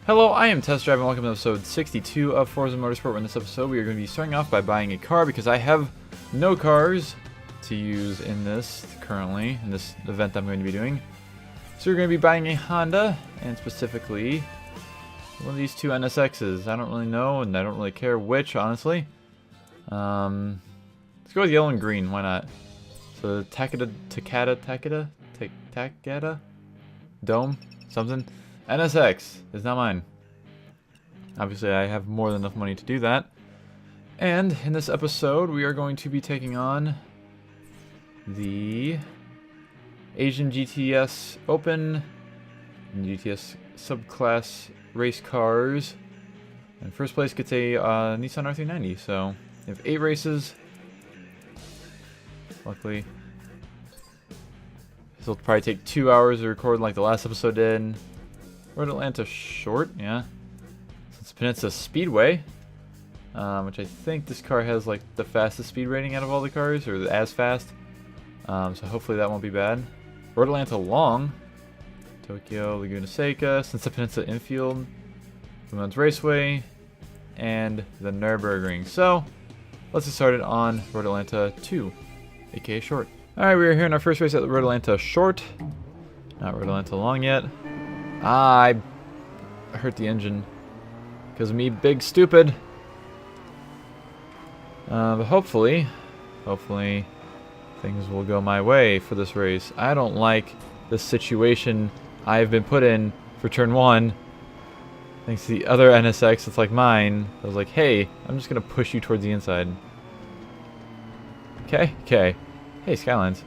Hello, I am Test Drive and welcome to episode 62 of Forza Motorsport. In this episode, we are going to be starting off by buying a car because I have no cars to use in this currently, in this event I'm going to be doing. So we're going to be buying a Honda, and specifically one of these two NSXs. I don't really know, and I don't really care which, honestly. Let's go with yellow and green, why not? So Takeda Dome, something. NSX is not mine. Obviously, I have more than enough money to do that. And in this episode, we are going to be taking on the Asian GTS Open and GTS subclass race cars. And first place gets a Nissan R390. So we have 8 races. Luckily, this will probably take 2 hours to record like the last episode did. Road Atlanta short, yeah. It's Peninsula Speedway, which I think this car has like the fastest speed rating out of all the cars, or as fast. So hopefully that won't be bad. Road Atlanta long, Tokyo, Laguna Seca, Since the Peninsula Infield, Women's Raceway, and the Nürburgring. So let's get started on Road Atlanta 2, aka short. Alright, we are here in our first race at the Road Atlanta short. Not Road Atlanta long yet. I hurt the engine because of me big stupid. But hopefully things will go my way for this race. I don't like the situation I've been put in for turn 1. Thanks to the other NSX that's like mine. I was like, hey, I'm just going to push you towards the inside. Okay. Hey, Skylines.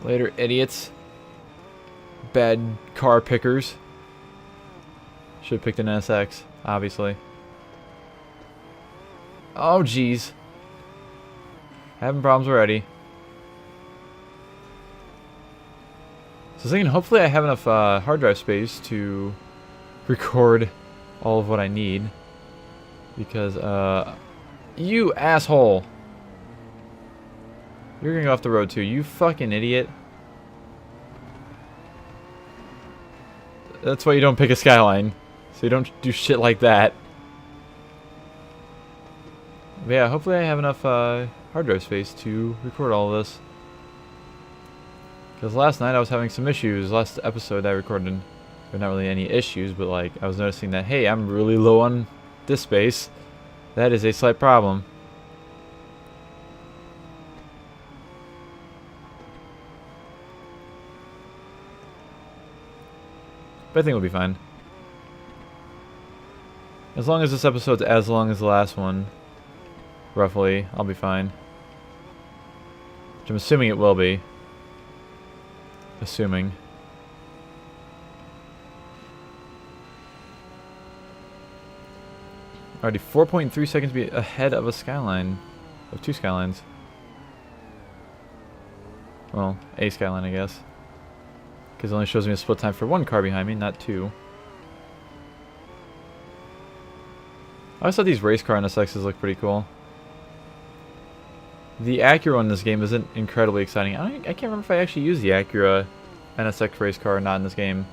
Later, idiots. Bad car pickers. Should have picked an NSX, obviously. Oh, jeez. Having problems already. So I was thinking, hopefully I have enough hard drive space to record all of what I need. Because, you asshole. You're gonna go off the road too, you fucking idiot. That's why you don't pick a Skyline. So you don't do shit like that. But yeah, hopefully I have enough hard drive space to record all of this. Because last night I was having some issues. Last episode I recorded, there were not really any issues, but like I was noticing that, hey, I'm really low on disk space. That is a slight problem. But I think it'll be fine. As long as this episode's as long as the last one, roughly, I'll be fine. Which I'm assuming it will be. Assuming. Already 4.3 seconds ahead of a Skyline. Of 2 Skylines. Well, a Skyline, I guess. Because it only shows me a split time for 1 car behind me, not 2. I always thought these race car NSXs look pretty cool. The Acura in this game isn't incredibly exciting. I can't remember if I actually used the Acura NSX race car or not in this game.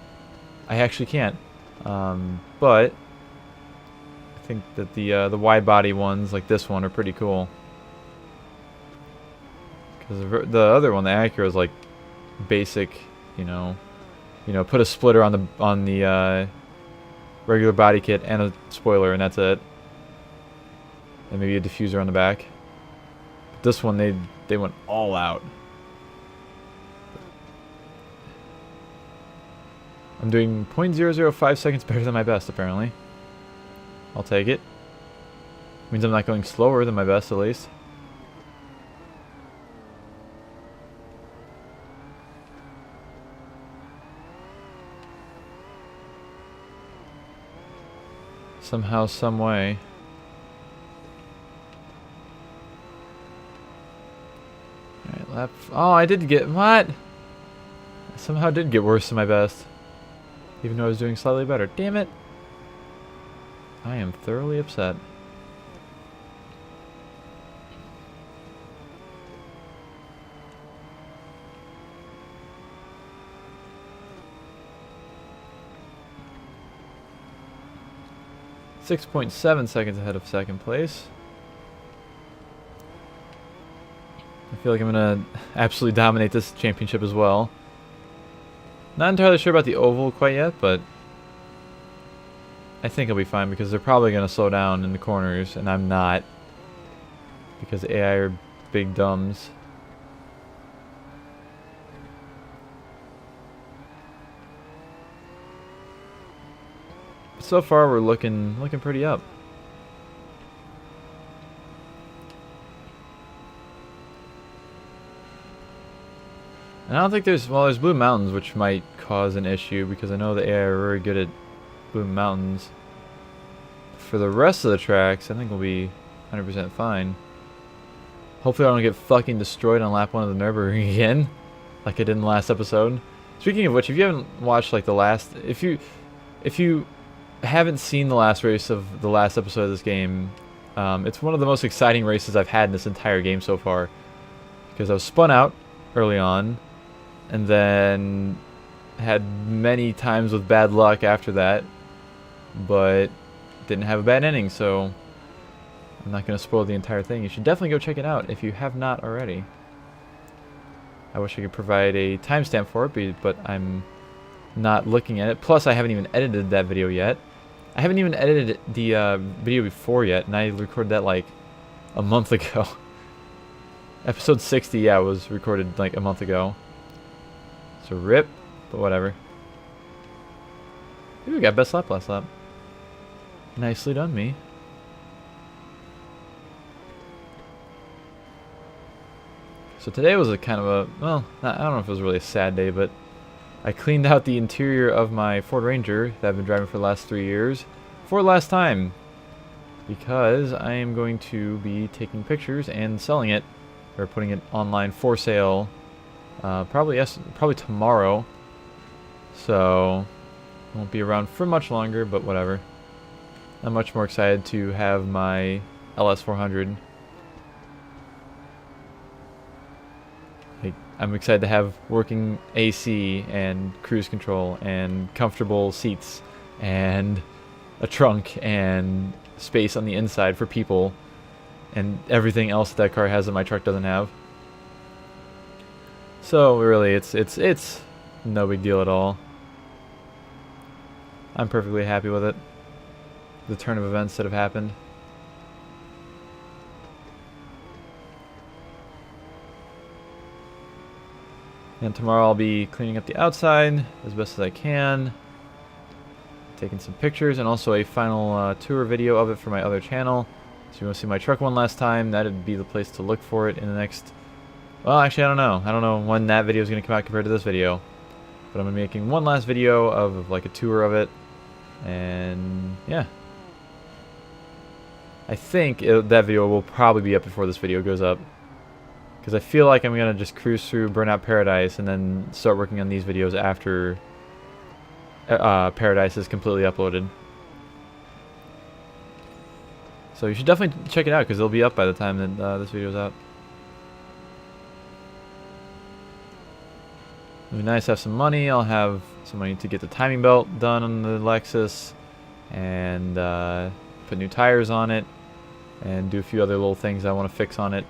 I actually can't. But I think that the wide body ones, like this one, are pretty cool. Because the other one, the Acura, is like basic. You know, put a splitter on the regular body kit and a spoiler, and that's it. And maybe a diffuser on the back. But this one, they went all out. I'm doing 0.005 seconds better than my best, apparently. I'll take it. Means I'm not going slower than my best, at least. Somehow, some way. Alright, lap. Oh, I did get. What? I somehow did get worse than my best. Even though I was doing slightly better. Damn it. I am thoroughly upset. 6.7 seconds ahead of second place. I feel like I'm going to absolutely dominate this championship as well. Not entirely sure about the oval quite yet, but I think I'll be fine because they're probably going to slow down in the corners, and I'm not. Because AI are big dumbs. But so far we're looking pretty up. And I don't think there's Blue Mountains, which might cause an issue because I know the AI are very good at Blue Mountains. For the rest of the tracks, I think we'll be 100% fine. Hopefully I don't get fucking destroyed on lap 1 of the Nürburgring again, like I did in the last episode. Speaking of which, if you haven't watched like the last, if you haven't seen the last race of the last episode of this game, it's one of the most exciting races I've had in this entire game so far. Because I was spun out early on, and then had many times with bad luck after that, but didn't have a bad ending, so I'm not going to spoil the entire thing. You should definitely go check it out if you have not already. I wish I could provide a timestamp for it, but I'm not looking at it. Plus, I haven't even edited that video yet. I haven't even edited the video before yet, and I recorded that like a month ago. Episode 60, yeah, was recorded like a month ago. So rip, but whatever. Maybe we got best lap last lap. Nicely done, me. So today was a kind of a, well, I don't know if it was really a sad day, but I cleaned out the interior of my Ford Ranger that I've been driving for the last 3 years for the last time. Because I am going to be taking pictures and selling it, or putting it online for sale, probably tomorrow. So, won't be around for much longer, but whatever. I'm much more excited to have my LS400. I'm excited to have working AC and cruise control and comfortable seats and a trunk and space on the inside for people and everything else that car has that my truck doesn't have. So really, it's no big deal at all. I'm perfectly happy with it. The turn of events that have happened. And tomorrow I'll be cleaning up the outside as best as I can, taking some pictures, and also a final tour video of it for my other channel. So if you want to see my truck one last time, that'd be the place to look for it in the next... Well, actually, I don't know. I don't know when that video is going to come out compared to this video. But I'm going to be making one last video of like a tour of it. And yeah. I think that video will probably be up before this video goes up. Because I feel like I'm going to just cruise through Burnout Paradise and then start working on these videos after Paradise is completely uploaded. So you should definitely check it out because it'll be up by the time that this video's out. It'll be nice to have some money. I'll have some money to get the timing belt done on the Lexus and put new tires on it and do a few other little things I want to fix on it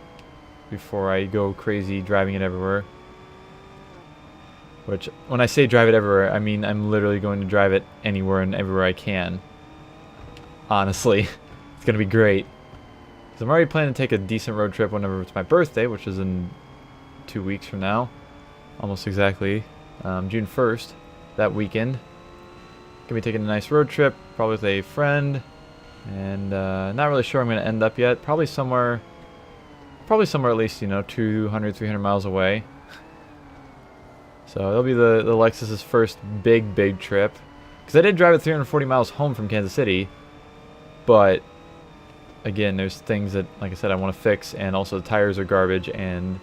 before I go crazy driving it everywhere. Which, when I say drive it everywhere, I mean I'm literally going to drive it anywhere and everywhere I can. Honestly. It's going to be great. Because I'm already planning to take a decent road trip whenever it's my birthday, which is in 2 weeks from now. Almost exactly. June 1st, that weekend. Gonna be taking a nice road trip, probably with a friend. And not really sure I'm going to end up yet. Probably somewhere at least, 200, 300 miles away. So it'll be the Lexus's first big trip. Because I did drive it 340 miles home from Kansas City. But again, there's things that, like I said, I want to fix, and also the tires are garbage, and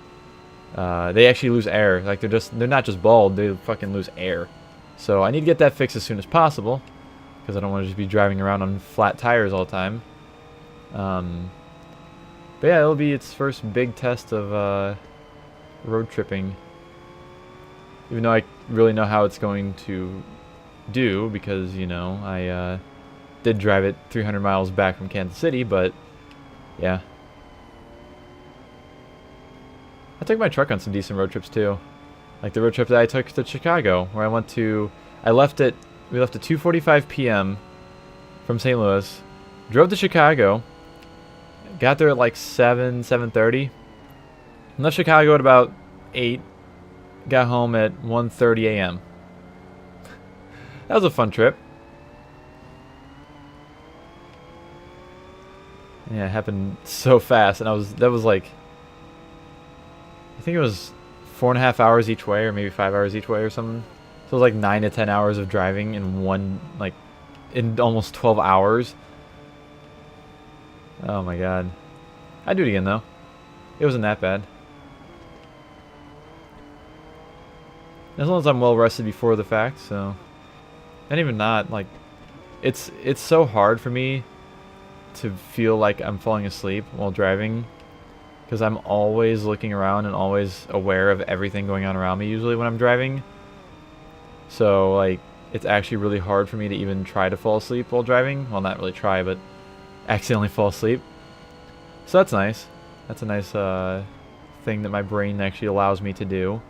they actually lose air. Like they're not just bald, they fucking lose air. So I need to get that fixed as soon as possible, because I don't want to just be driving around on flat tires all the time. But yeah, it'll be its first big test of road tripping. Even though I really know how it's going to do, because I did drive it 300 miles back from Kansas City, but yeah. I took my truck on some decent road trips too. Like the road trip that I took to Chicago, where we left at 2:45 p.m. from St. Louis, drove to Chicago, got there at like 7:30, left Chicago at about 8, got home at 1:30 a.m. That was a fun trip. Yeah, it happened so fast, and that was like, I think it was 4.5 hours each way, or maybe 5 hours each way or something. So it was like 9 to 10 hours of driving in almost 12 hours. Oh my god. I'd do it again though. It wasn't that bad. As long as I'm well rested before the fact, so. And even not, like, it's so hard for me to feel like I'm falling asleep while driving, because I'm always looking around and always aware of everything going on around me usually when I'm driving. So like, it's actually really hard for me to even try to fall asleep while driving. Well, not really try, but accidentally fall asleep. So that's nice. That's a nice thing that my brain actually allows me to do.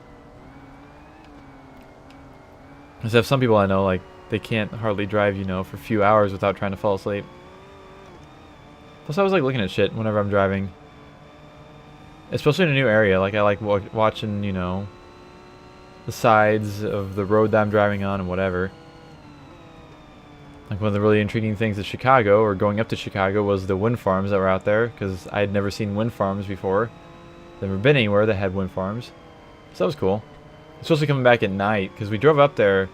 Because I have some people I know, like, they can't hardly drive, you know, for a few hours without trying to fall asleep. Plus I was like looking at shit whenever I'm driving. Especially in a new area. Like, I like watching, you know, the sides of the road that I'm driving on and whatever. Like, one of the really intriguing things at Chicago, or going up to Chicago, was the wind farms that were out there, because I had never seen wind farms before. Never been anywhere that had wind farms. So that was cool. Especially coming back at night, because we drove up there,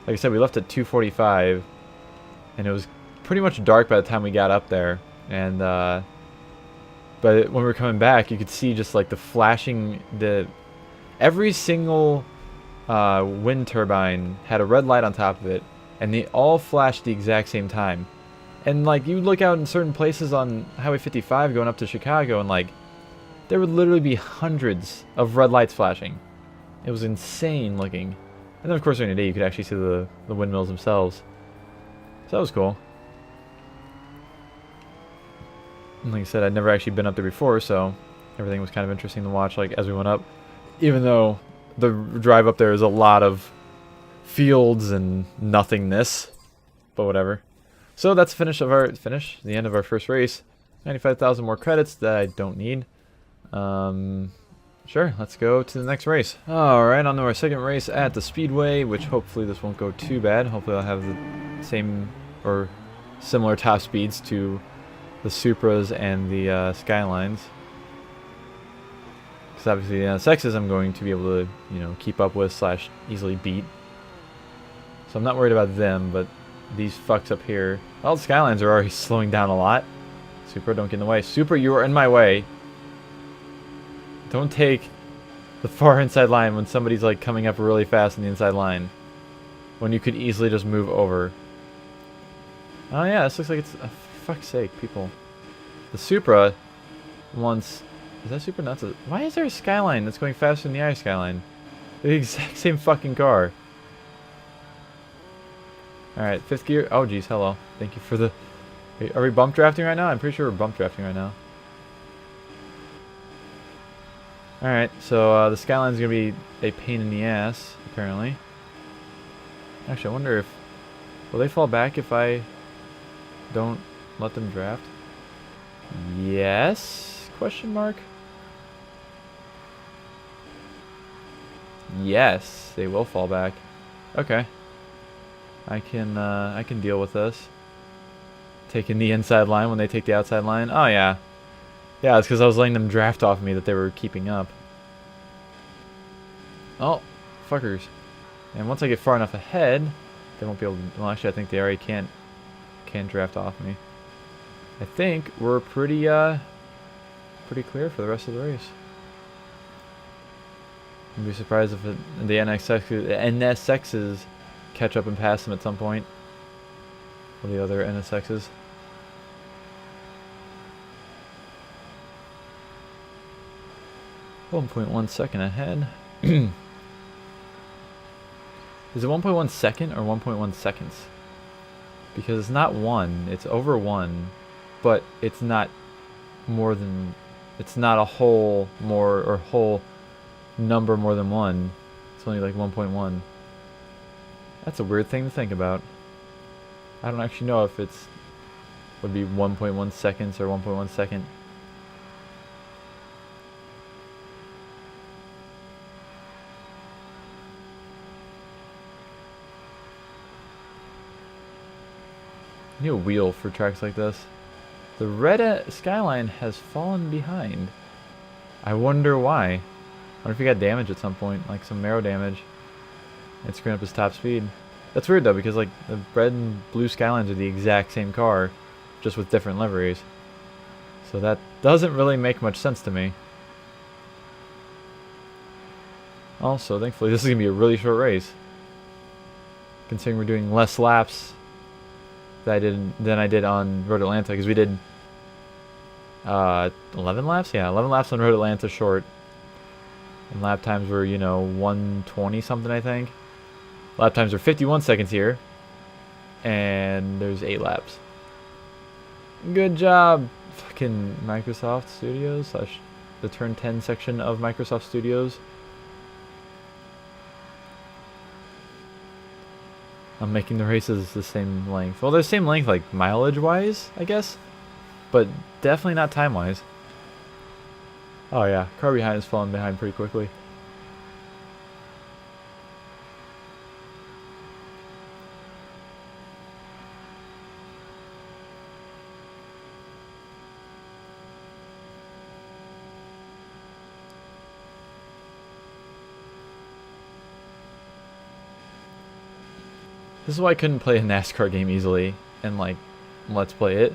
like I said, we left at 2:45, and it was pretty much dark by the time we got up there. And but when we were coming back, you could see just like the flashing, every single wind turbine had a red light on top of it, and they all flashed the exact same time. And like, you look out in certain places on Highway 55 going up to Chicago, and like, there would literally be hundreds of red lights flashing. It was insane looking. And then of course during the day you could actually see the windmills themselves. So that was cool. And like I said, I'd never actually been up there before, so everything was kind of interesting to watch, like, as we went up. Even though the drive up there is a lot of fields and nothingness. But whatever. So that's the the end of our first race. 95,000 more credits that I don't need. Sure, let's go to the next race. Alright, on to our second race at the Speedway, which hopefully this won't go too bad. Hopefully I'll have the same or similar top speeds to the Supras and the Skylines. Because obviously the NSXs I'm going to be able to, you know, keep up with / easily beat. So I'm not worried about them, but these fucks up here. Well, the Skylines are already slowing down a lot. Supra, don't get in the way. Supra, you are in my way. Don't take the far inside line when somebody's like coming up really fast in the inside line, when you could easily just move over. Oh yeah, this looks like it's, for fuck's sake, people. The Supra wants, is that Supra nuts? Why is there a Skyline that's going faster than the I Skyline? They're the exact same fucking car. Alright, 5th gear. Oh geez, hello. Thank you for the, are we bump drafting right now? I'm pretty sure we're bump drafting right now. Alright, so the Skyline's going to be a pain in the ass, apparently. Actually, I wonder if, will they fall back if I don't let them draft? Yes? Question mark? Yes, they will fall back. Okay. I can deal with this. Taking the inside line when they take the outside line. Oh yeah. Yeah, it's because I was letting them draft off me that they were keeping up. Oh, fuckers. And once I get far enough ahead, they won't be able to, well actually I think they already can't draft off me. I think we're pretty clear for the rest of the race. I'd be surprised if the NSXs catch up and pass them at some point. Or the other NSXs. 1.1 second ahead. Is it 1.1 second or 1.1 seconds? Because it's not 1, it's over 1, but it's not more than, it's not a whole more, or whole number more than 1. It's only like 1.1. That's a weird thing to think about. I don't actually know if it's, would be 1.1 seconds or 1.1 second. I need a wheel for tracks like this. The red skyline has fallen behind. I wonder why. I wonder if he got damage at some point, like some marrow damage. It's screwing up his top speed. That's weird though, because like the red and blue skylines are the exact same car, just with different liveries. So that doesn't really make much sense to me. Also, thankfully this is going to be a really short race. Considering we're doing less laps than I did on Road Atlanta, because we did 11 laps? Yeah, 11 laps on Road Atlanta short. And lap times were, you know, 120 something, I think. Lap times are 51 seconds here. And there's 8 laps. Good job, fucking Microsoft Studios, / the Turn 10 section of Microsoft Studios. I'm making the races the same length. Well, they're the same length, like mileage-wise, I guess. But definitely not time-wise. Oh yeah, car behind is falling behind pretty quickly. This is why I couldn't play a NASCAR game easily and like let's play it.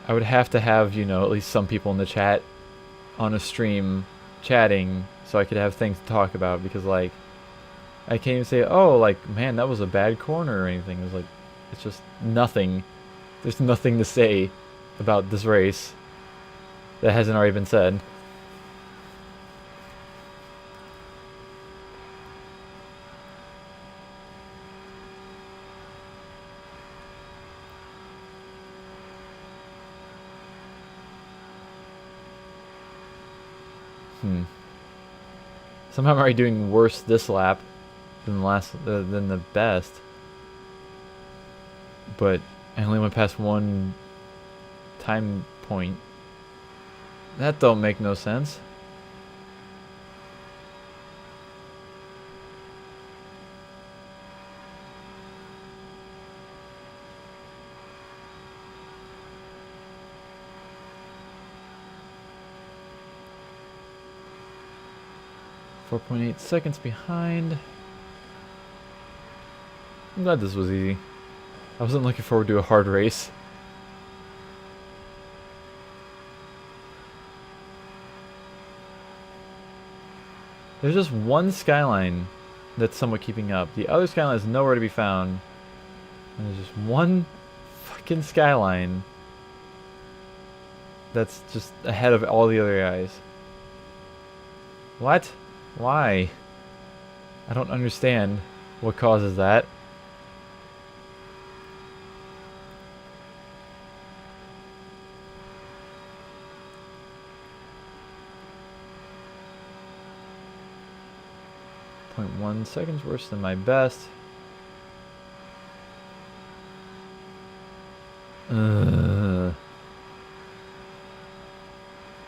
I would have to have, you know, at least some people in the chat on a stream chatting so I could have things to talk about, because like I can't even say, oh, like, man, that was a bad corner or anything. It was like, it's just nothing. There's nothing to say about this race that hasn't already been said. Somehow I'm already doing worse this lap than the best. But I only went past one time point. That don't make no sense. .8 seconds behind. I'm glad this was easy. I wasn't looking forward to a hard race. There's just one skyline that's somewhat keeping up. The other skyline is nowhere to be found. And there's just one fucking skyline that's just ahead of all the other guys. What? Why? I don't understand what causes that. .1 seconds worse than my best.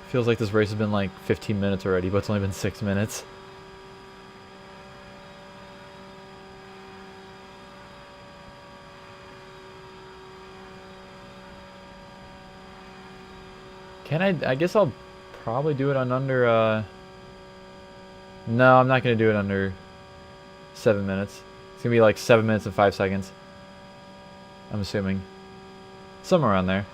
Feels like this race has been like 15 minutes already, but it's only been 6 minutes. I guess I'll probably do it on under, no, I'm not going to do it under 7 minutes. It's going to be like 7 minutes and 5 seconds. I'm assuming. Somewhere around there.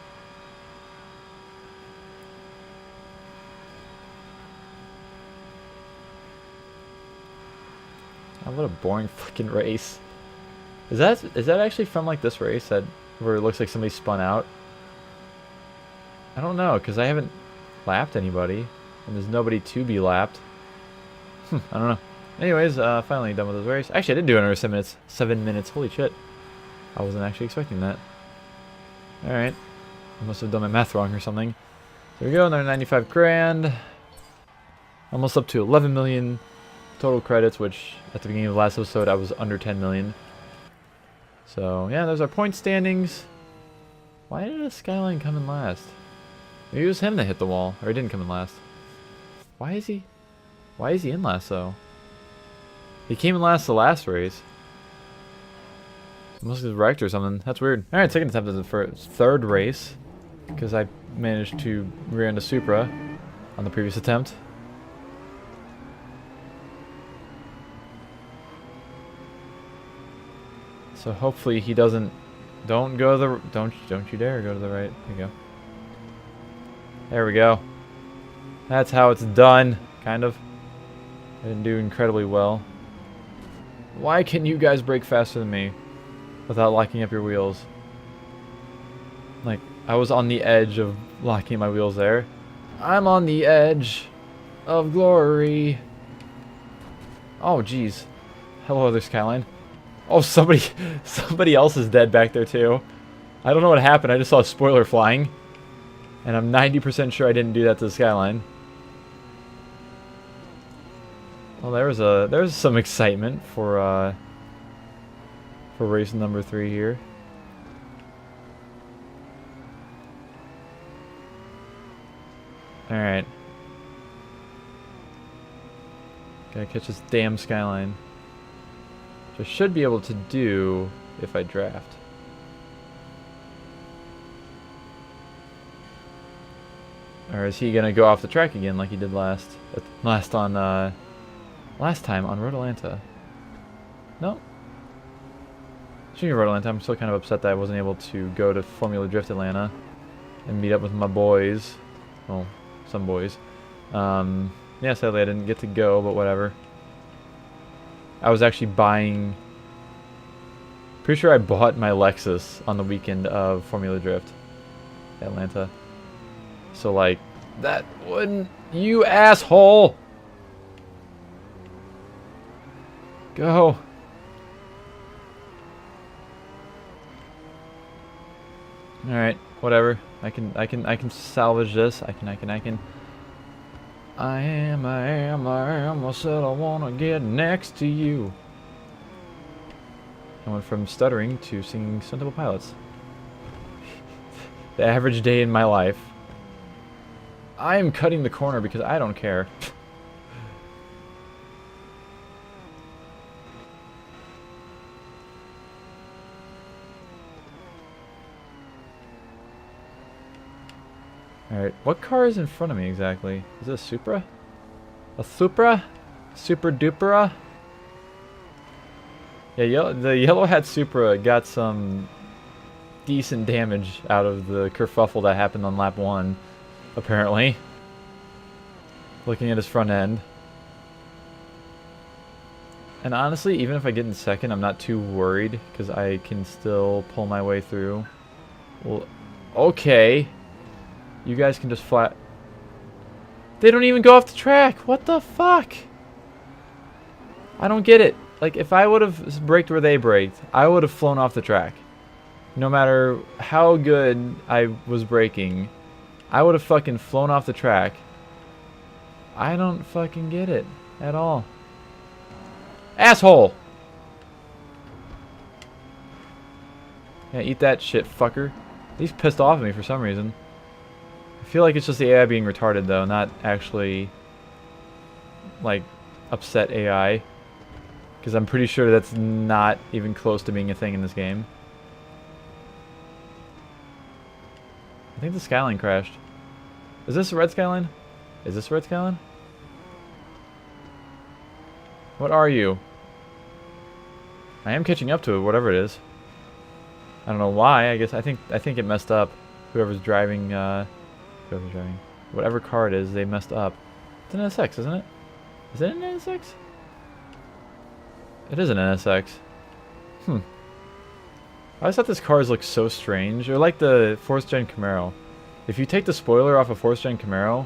Oh, what a boring fucking race. Is that actually from like this race where it looks like somebody spun out? I don't know, because I haven't lapped anybody, and there's nobody to be lapped. I don't know. Anyways, finally done with this race. Actually, I did do it under 7 minutes. 7 minutes. Holy shit. I wasn't actually expecting that. Alright. I must have done my math wrong or something. There we go, another 95 grand. Almost up to 11 million total credits, which at the beginning of the last episode I was under 10 million. So yeah, there's our point standings. Why did a Skyline come in last? Maybe it was him that hit the wall, or he didn't come in last. Why is he in last though? He came in last the last race. Must have wrecked or something. That's weird. Alright, second attempt at the third race. Because I managed to rear end a Supra on the previous attempt. So hopefully he doesn't... Don't go to the... Don't you dare go to the right. There you go. There we go. That's how it's done. Kind of. I didn't do incredibly well. Why can you guys brake faster than me without locking up your wheels? Like, I was on the edge of locking my wheels there. I'm on the edge of glory. Oh, jeez. Hello, other Skyline. Oh, somebody else is dead back there, too. I don't know what happened. I just saw a spoiler flying. And I'm 90% sure I didn't do that to the Skyline. Well, there's some excitement for race number 3 here. Alright. Gotta catch this damn Skyline. Which I should be able to do if I draft. Or is he gonna go off the track again like he did last time on Road Atlanta? No. Speaking of Road Atlanta, I'm still kind of upset that I wasn't able to go to Formula Drift Atlanta and meet up with my boys. Well, some boys. Yeah, sadly I didn't get to go, but whatever. I was actually buying... Pretty sure I bought my Lexus on the weekend of Formula Drift Atlanta. So, like, that wouldn't... You asshole! Go. Alright, whatever. I can salvage this. I said I wanna get next to you. I went from stuttering to singing Stone Temple Pilots. The average day in my life. I am cutting the corner because I don't care. Alright, what car is in front of me exactly? Is it a Supra? A Supra? Super Dupera? Yeah, the yellow hat Supra got some decent damage out of the kerfuffle that happened on lap 1, apparently. Looking at his front end. And honestly, even if I get in second, I'm not too worried, because I can still pull my way through. Well, okay. You guys can just flat... They don't even go off the track! What the fuck? I don't get it. Like, if I would have braked where they braked, I would have flown off the track. No matter how good I was braking, I would have fucking flown off the track. I don't fucking get it at all. Asshole! Yeah, eat that shit, fucker. He's pissed off at me for some reason. I feel like it's just the AI being retarded, though, not actually, like, upset AI. Because I'm pretty sure that's not even close to being a thing in this game. I think the Skyline crashed. Is this a red Skyline? Is this a red Skyline? What are you? I am catching up to it, whatever it is. I don't know why. I think it messed up. Whoever's driving, whatever car it is, they messed up. It's an NSX, isn't it? Is it an NSX? It is an NSX. I always thought this cars look so strange. They're like the 4th Gen Camaro. If you take the spoiler off a 4th Gen Camaro,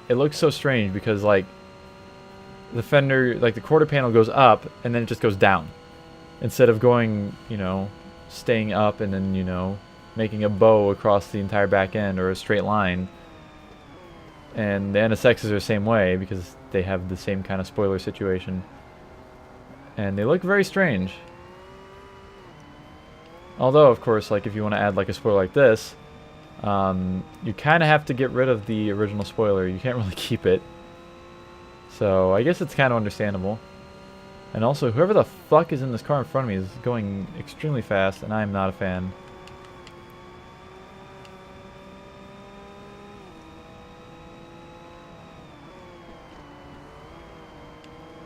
it looks so strange because, like, the fender, like, the quarter panel goes up and then it just goes down. Instead of going, you know, staying up and then, you know, making a bow across the entire back end or a straight line. And the NSXs are the same way because they have the same kind of spoiler situation. And they look very strange. Although, of course, like if you want to add like a spoiler like this, you kind of have to get rid of the original spoiler. You can't really keep it. So I guess it's kind of understandable. And also, whoever the fuck is in this car in front of me is going extremely fast, and I am not a fan.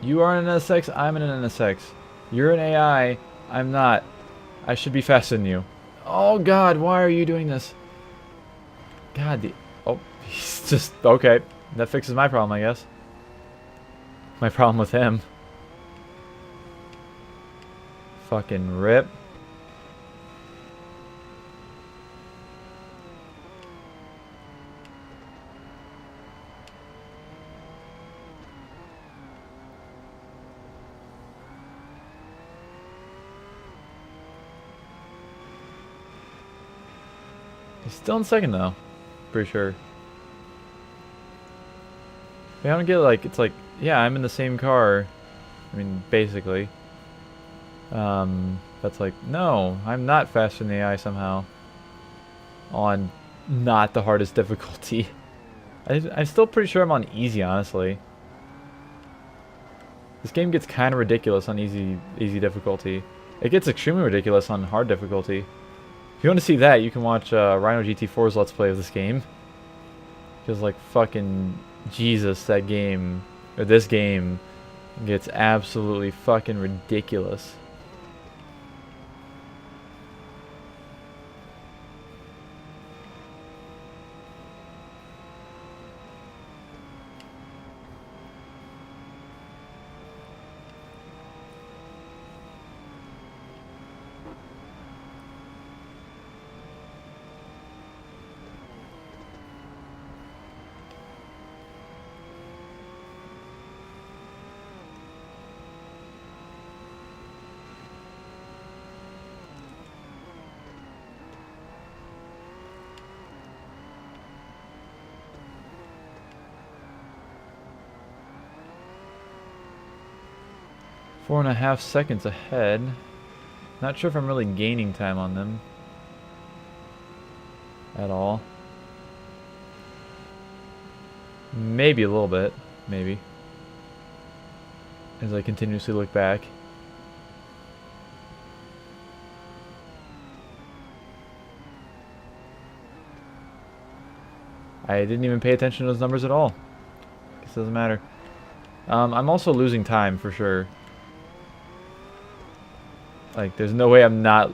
You are an NSX, I'm an NSX. You're an AI, I'm not. I should be faster than you. Oh god, why are you doing this? God, oh, he's just... Okay, that fixes my problem, I guess. My problem with him. Fucking rip. He's still in second though. Pretty sure. I don't get like, it's like, yeah, I'm in the same car. I mean, basically. That's like, no, I'm not faster than the AI somehow. On not the hardest difficulty. I'm still pretty sure I'm on easy, honestly. This game gets kind of ridiculous on easy difficulty. It gets extremely ridiculous on hard difficulty. If you want to see that, you can watch Rhino GT4's Let's Play of this game. Because, like, fucking Jesus, that game, or this game, gets absolutely fucking ridiculous. Four and a half seconds ahead. Not sure if I'm really gaining time on them. At all. Maybe a little bit. Maybe. As I continuously look back. I didn't even pay attention to those numbers at all. Guess it doesn't matter. I'm also losing time for sure. Like, there's no way I'm not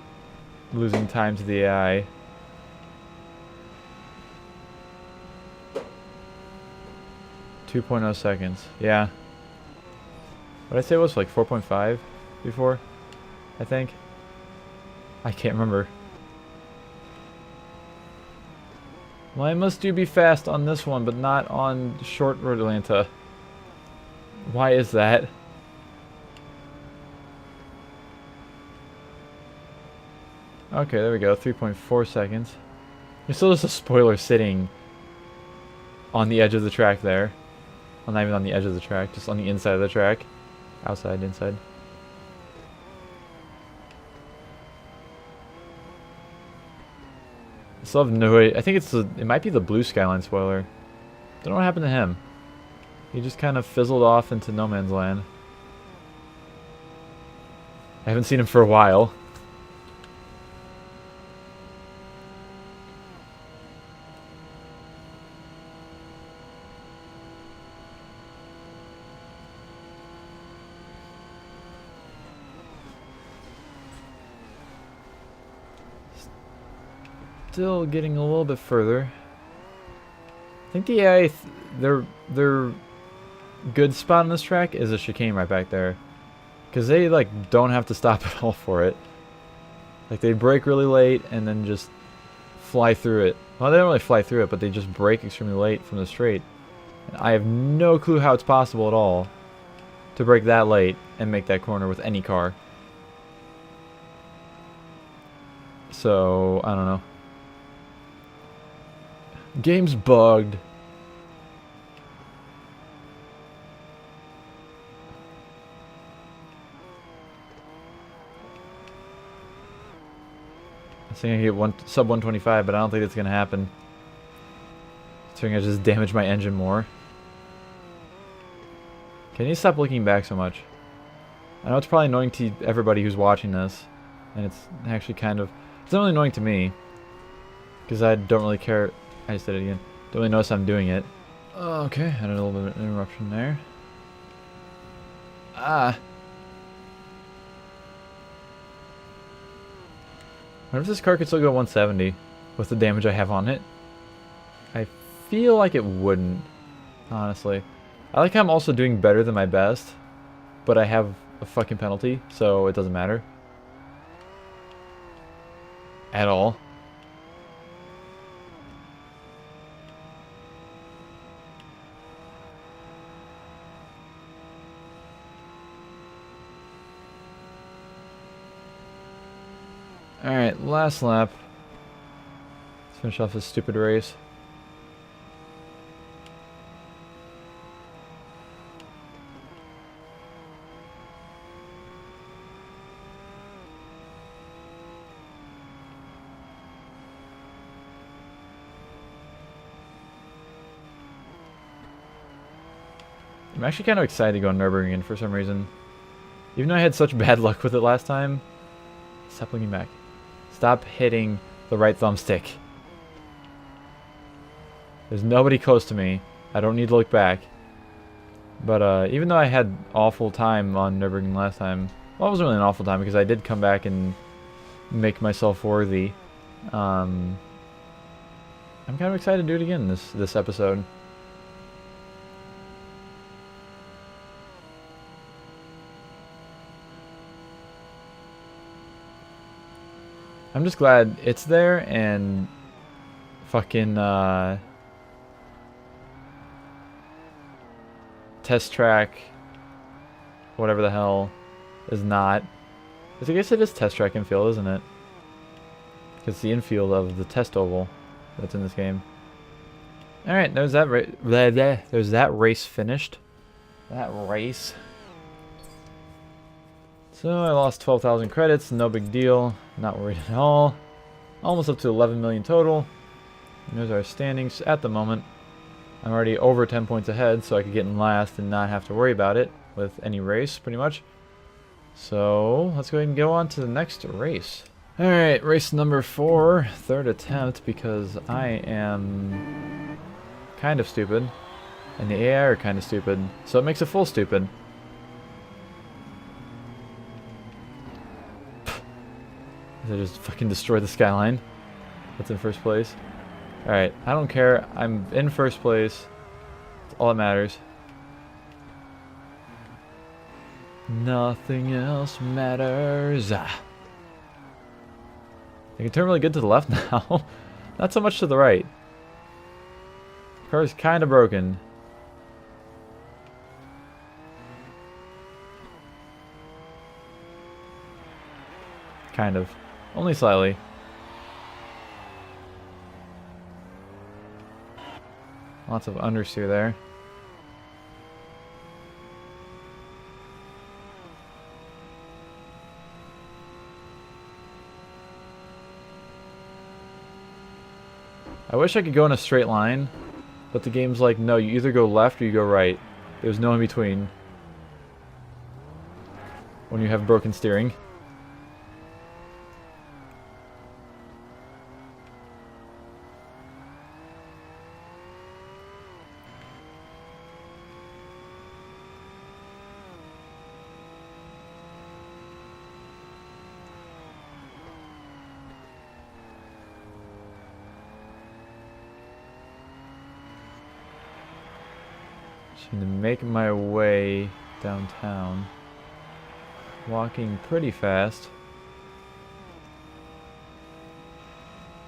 losing time to the AI. .2 seconds. Yeah. What did I say it was? Like 4.5 before? I think. I can't remember. Why must you be fast on this one, but not on short road Atlanta? Why is that? Okay, there we go. 3.4 seconds. There's still just a spoiler sitting on the edge of the track there. Well, not even on the edge of the track, just on the inside of the track. Outside, inside. I still have no idea. I think it might be the blue Skyline spoiler. Don't know what happened to him. He just kind of fizzled off into no man's land. I haven't seen him for a while. Still getting a little bit further. I think the AI, their good spot on this track is a chicane right back there, because they like don't have to stop at all for it. Like they brake really late and then just fly through it. Well, they don't really fly through it, but they just brake extremely late from the straight. And I have no clue how it's possible at all to brake that late and make that corner with any car. So, I don't know. Game's bugged. I think I can get sub 125, but I don't think it's gonna happen. I think I just damage my engine more. Can you stop looking back so much? I know it's probably annoying to everybody who's watching this, and it's actually kind of... It's not really annoying to me, because I don't really care... I just did it again. Don't really notice I'm doing it. Okay, had a little bit of an interruption there. Ah! I wonder if this car could still go 170 with the damage I have on it. I feel like it wouldn't, honestly. I like how I'm also doing better than my best, but I have a fucking penalty, so it doesn't matter. At all. Alright, last lap. Let's finish off this stupid race. I'm actually kind of excited to go on Nürburgring for some reason. Even though I had such bad luck with it last time. Stop looking back. Stop hitting the right thumbstick. There's nobody close to me. I don't need to look back. But even though I had awful time on Nürburgring last time, well, it wasn't really an awful time because I did come back and make myself worthy. I'm kind of excited to do it again this episode. I'm just glad it's there and fucking test track, whatever the hell, is not. I guess it is test track infield, isn't it? It's the infield of the test oval that's in this game. All right, there's that there's that race finished. That race. So I lost 12,000 credits, no big deal, not worried at all. Almost up to 11 million total. And there's our standings at the moment. I'm already over 10 points ahead, so I could get in last and not have to worry about it with any race, pretty much. So let's go ahead and go on to the next race. Alright, race number 4, third attempt, because I am kind of stupid, and the AI are kind of stupid, so it makes it full stupid. I just fucking destroyed the skyline. That's in first place. Alright, I don't care. I'm in first place. That's all that matters. Nothing else matters. I can turn really good to the left now. Not so much to the right. The car is kind of broken. Kind of. Only slightly. Lots of understeer there. I wish I could go in a straight line, but the game's like, no, you either go left or you go right. There's no in between when you have broken steering. Just need to make my way downtown. Walking pretty fast.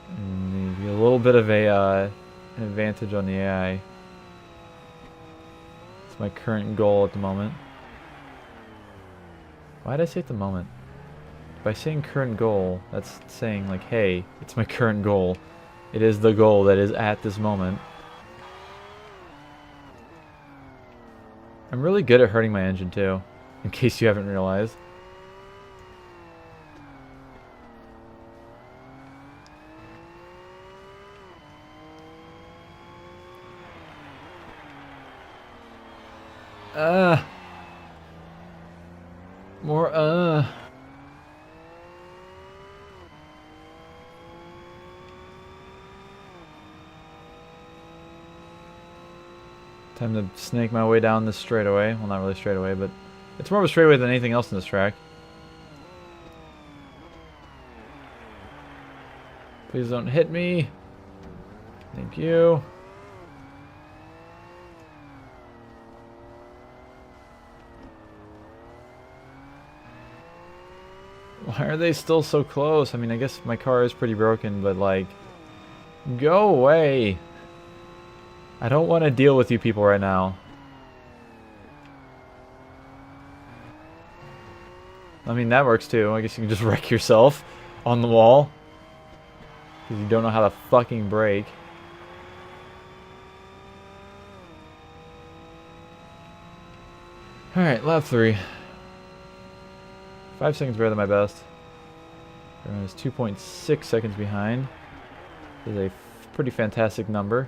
And maybe a little bit of an advantage on the AI. It's my current goal at the moment. Why did I say at the moment? by saying current goal, that's saying like, hey, it's my current goal. It is the goal that is at this moment. I'm really good at hurting my engine too, in case you haven't realized. More, Time to snake my way down this straightaway. Well, not really straightaway, but it's more of a straightaway than anything else in this track. Please don't hit me. Thank you. Why are they still so close? I mean, I guess my car is pretty broken, but like, go away. I don't want to deal with you people right now. I mean, that works too. I guess you can just wreck yourself on the wall. Because you don't know how to fucking brake. Alright, lap 3. 5 seconds better than my best. Everyone is 2.6 seconds behind. This is a pretty fantastic number.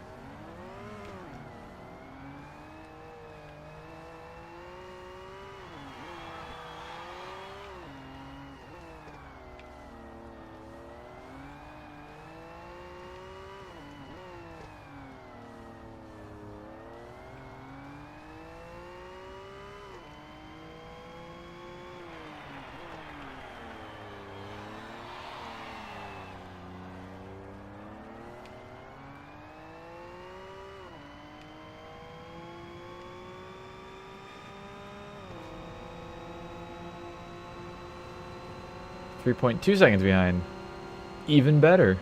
3.2 seconds behind. Even better.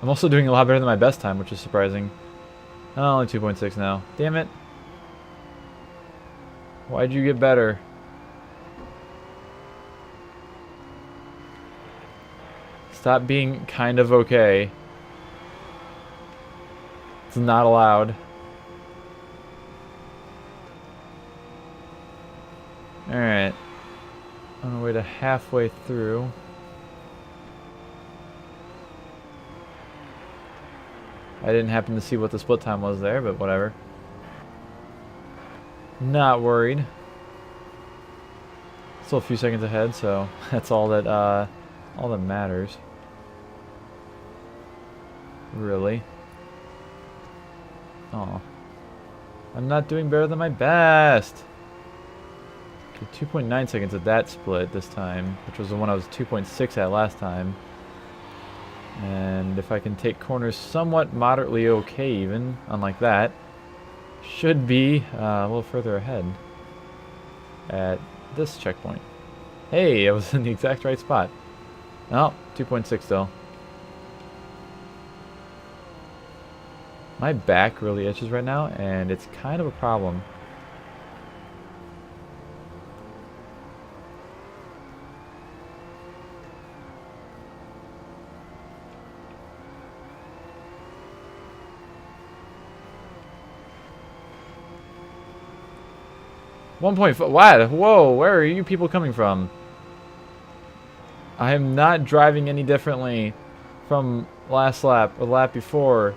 I'm also doing a lot better than my best time, which is surprising. Oh, only 2.6 now. Damn it. Why'd you get better? Stop being kind of okay. It's not allowed. Alright. On our way to halfway through. I didn't happen to see what the split time was there, but whatever. Not worried. Still a few seconds ahead, so that's all that matters. Really. Oh, I'm not doing better than my best. Okay, 2.9 seconds at that split this time, which was the one I was 2.6 at last time. And if I can take corners somewhat moderately okay even, unlike that, should be a little further ahead at this checkpoint. Hey, I was in the exact right spot. Oh, 2.6 though. My back really itches right now, and it's kind of a problem. What? Whoa, where are you people coming from? I am not driving any differently from last lap or the lap before.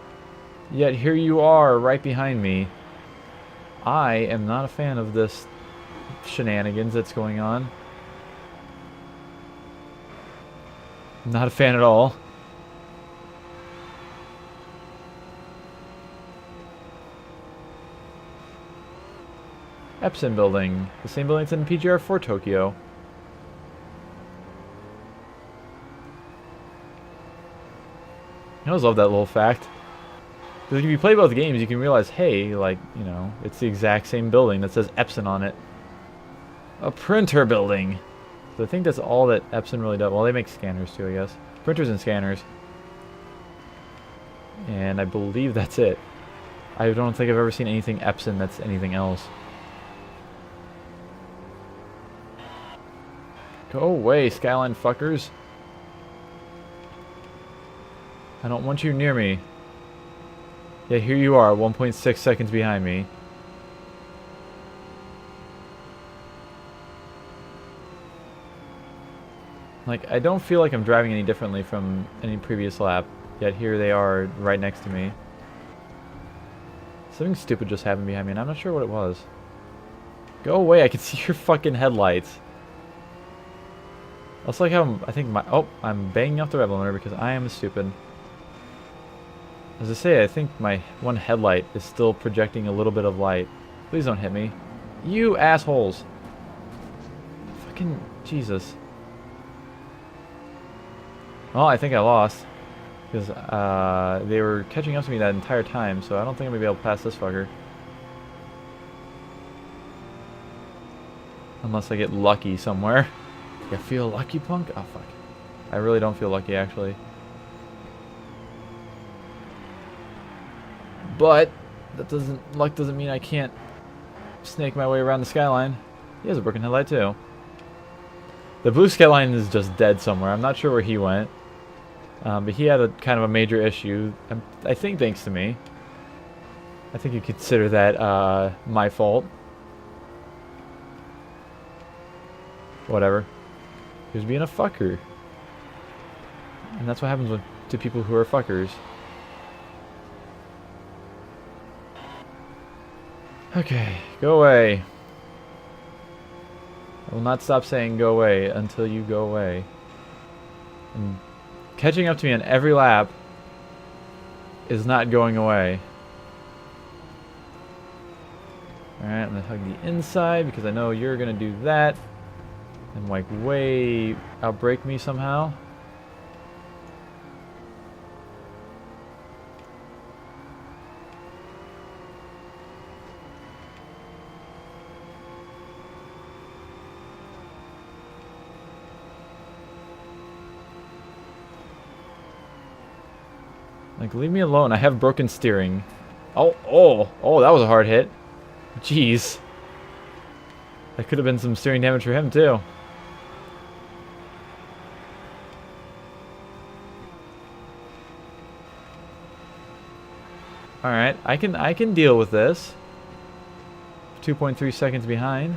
Yet here you are right behind me. I am not a fan of this shenanigans that's going on. Not a fan at all. Epson building. The same building that's in PGR4 Tokyo. I always love that little fact. Because if you play both games, you can realize, hey, like, you know, it's the exact same building that says Epson on it. A printer building. So I think that's all that Epson really does. Well, they make scanners too, I guess. Printers and scanners. And I believe that's it. I don't think I've ever seen anything Epson that's anything else. Go away, Skyline fuckers. I don't want you near me. Yeah, here you are, 1.6 seconds behind me. Like, I don't feel like I'm driving any differently from any previous lap, yet here they are right next to me. Something stupid just happened behind me, and I'm not sure what it was. Go away, I can see your fucking headlights. That's like how I think I'm banging off the red limiter because I am stupid. As I say, I think my one headlight is still projecting a little bit of light. Please don't hit me. You assholes. Fucking Jesus. Well, I think I lost. Because they were catching up to me that entire time, so I don't think I'm going to be able to pass this fucker. Unless I get lucky somewhere. You feel lucky, punk? Oh, fuck. I really don't feel lucky, actually. But luck doesn't mean I can't snake my way around the skyline. He has a broken headlight too. The blue skyline is just dead somewhere. I'm not sure where he went. But he had a kind of a major issue. I think thanks to me. I think you consider that my fault. Whatever. He was being a fucker. And that's what happens to people who are fuckers. Okay, go away. I will not stop saying go away until you go away. And catching up to me on every lap is not going away. Alright, I'm going to hug the inside because I know you're going to do that. And like way outbrake me somehow. Like, leave me alone. I have broken steering. Oh, that was a hard hit. Jeez. That could have been some steering damage for him, too. Alright, I can deal with this. 2.3 seconds behind.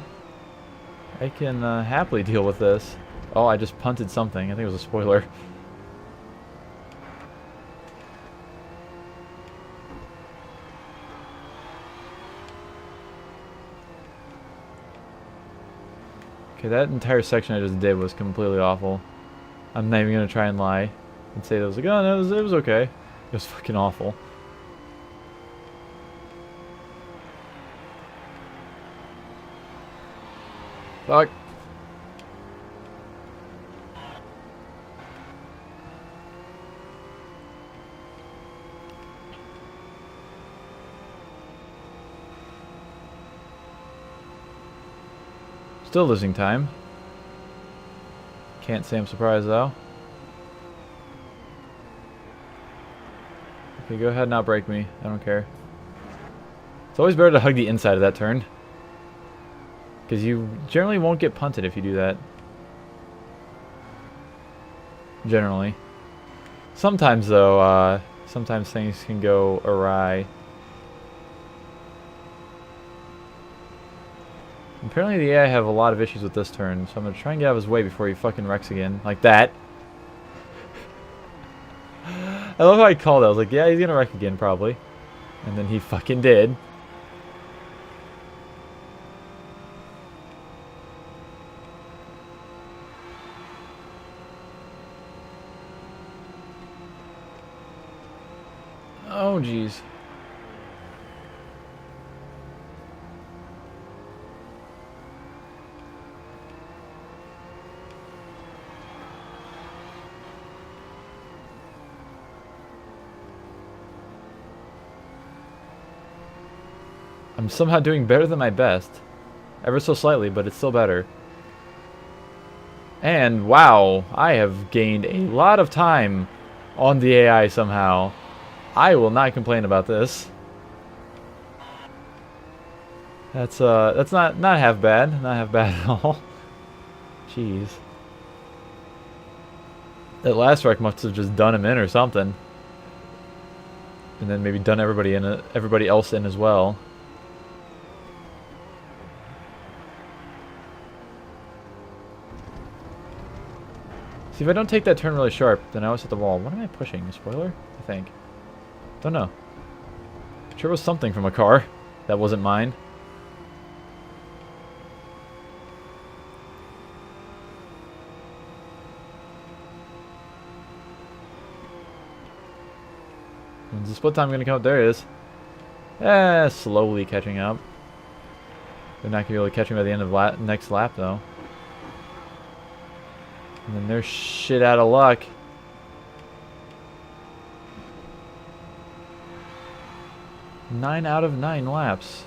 I can happily deal with this. Oh, I just punted something. I think it was a spoiler. Okay, that entire section I just did was completely awful. I'm not even going to try and lie and say that was like, oh, no, it was okay. It was fucking awful. Fuck. Still losing time. Can't say I'm surprised though. Okay, go ahead and outbrake me. I don't care. It's always better to hug the inside of that turn. Because you generally won't get punted if you do that. Generally. Sometimes though, sometimes things can go awry. Apparently the AI have a lot of issues with this turn, so I'm going to try and get out of his way before he fucking wrecks again. Like that. I love how I called it. I was like, yeah, he's going to wreck again probably. And then he fucking did. Oh, jeez. I'm somehow doing better than my best. Ever so slightly, but it's still better. And wow, I have gained a lot of time on the AI somehow. I will not complain about this. That's not half bad. Not half bad at all. Jeez. That last wreck must have just done him in or something. And then maybe done everybody else in as well. See, if I don't take that turn really sharp, then I always hit the wall. What am I pushing? A spoiler? I think. Don't know. Sure was something from a car. That wasn't mine. When's the split time going to come up? There it is. Slowly catching up. They're not going to be able to catch me by the end of next lap, though. And then they're shit out of luck. Nine out of 9 laps.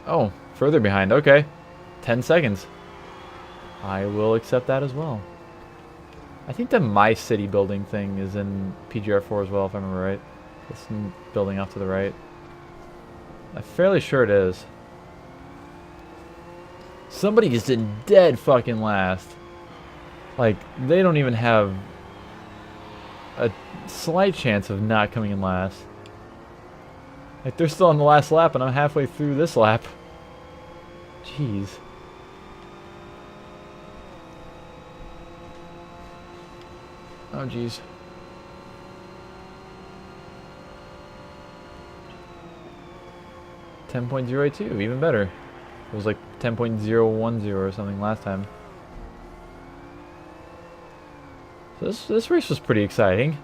Oh, further behind. Okay. 10 seconds. I will accept that as well. I think the My City building thing is in PGR4 as well, if I remember right. This building off to the right. I'm fairly sure it is. Somebody is in dead fucking last. Like, they don't even have a slight chance of not coming in last. Like, they're still on the last lap and I'm halfway through this lap. Jeez. Oh, jeez. 10.082, even better. It was like 10.010 or something last time. So this race was pretty exciting.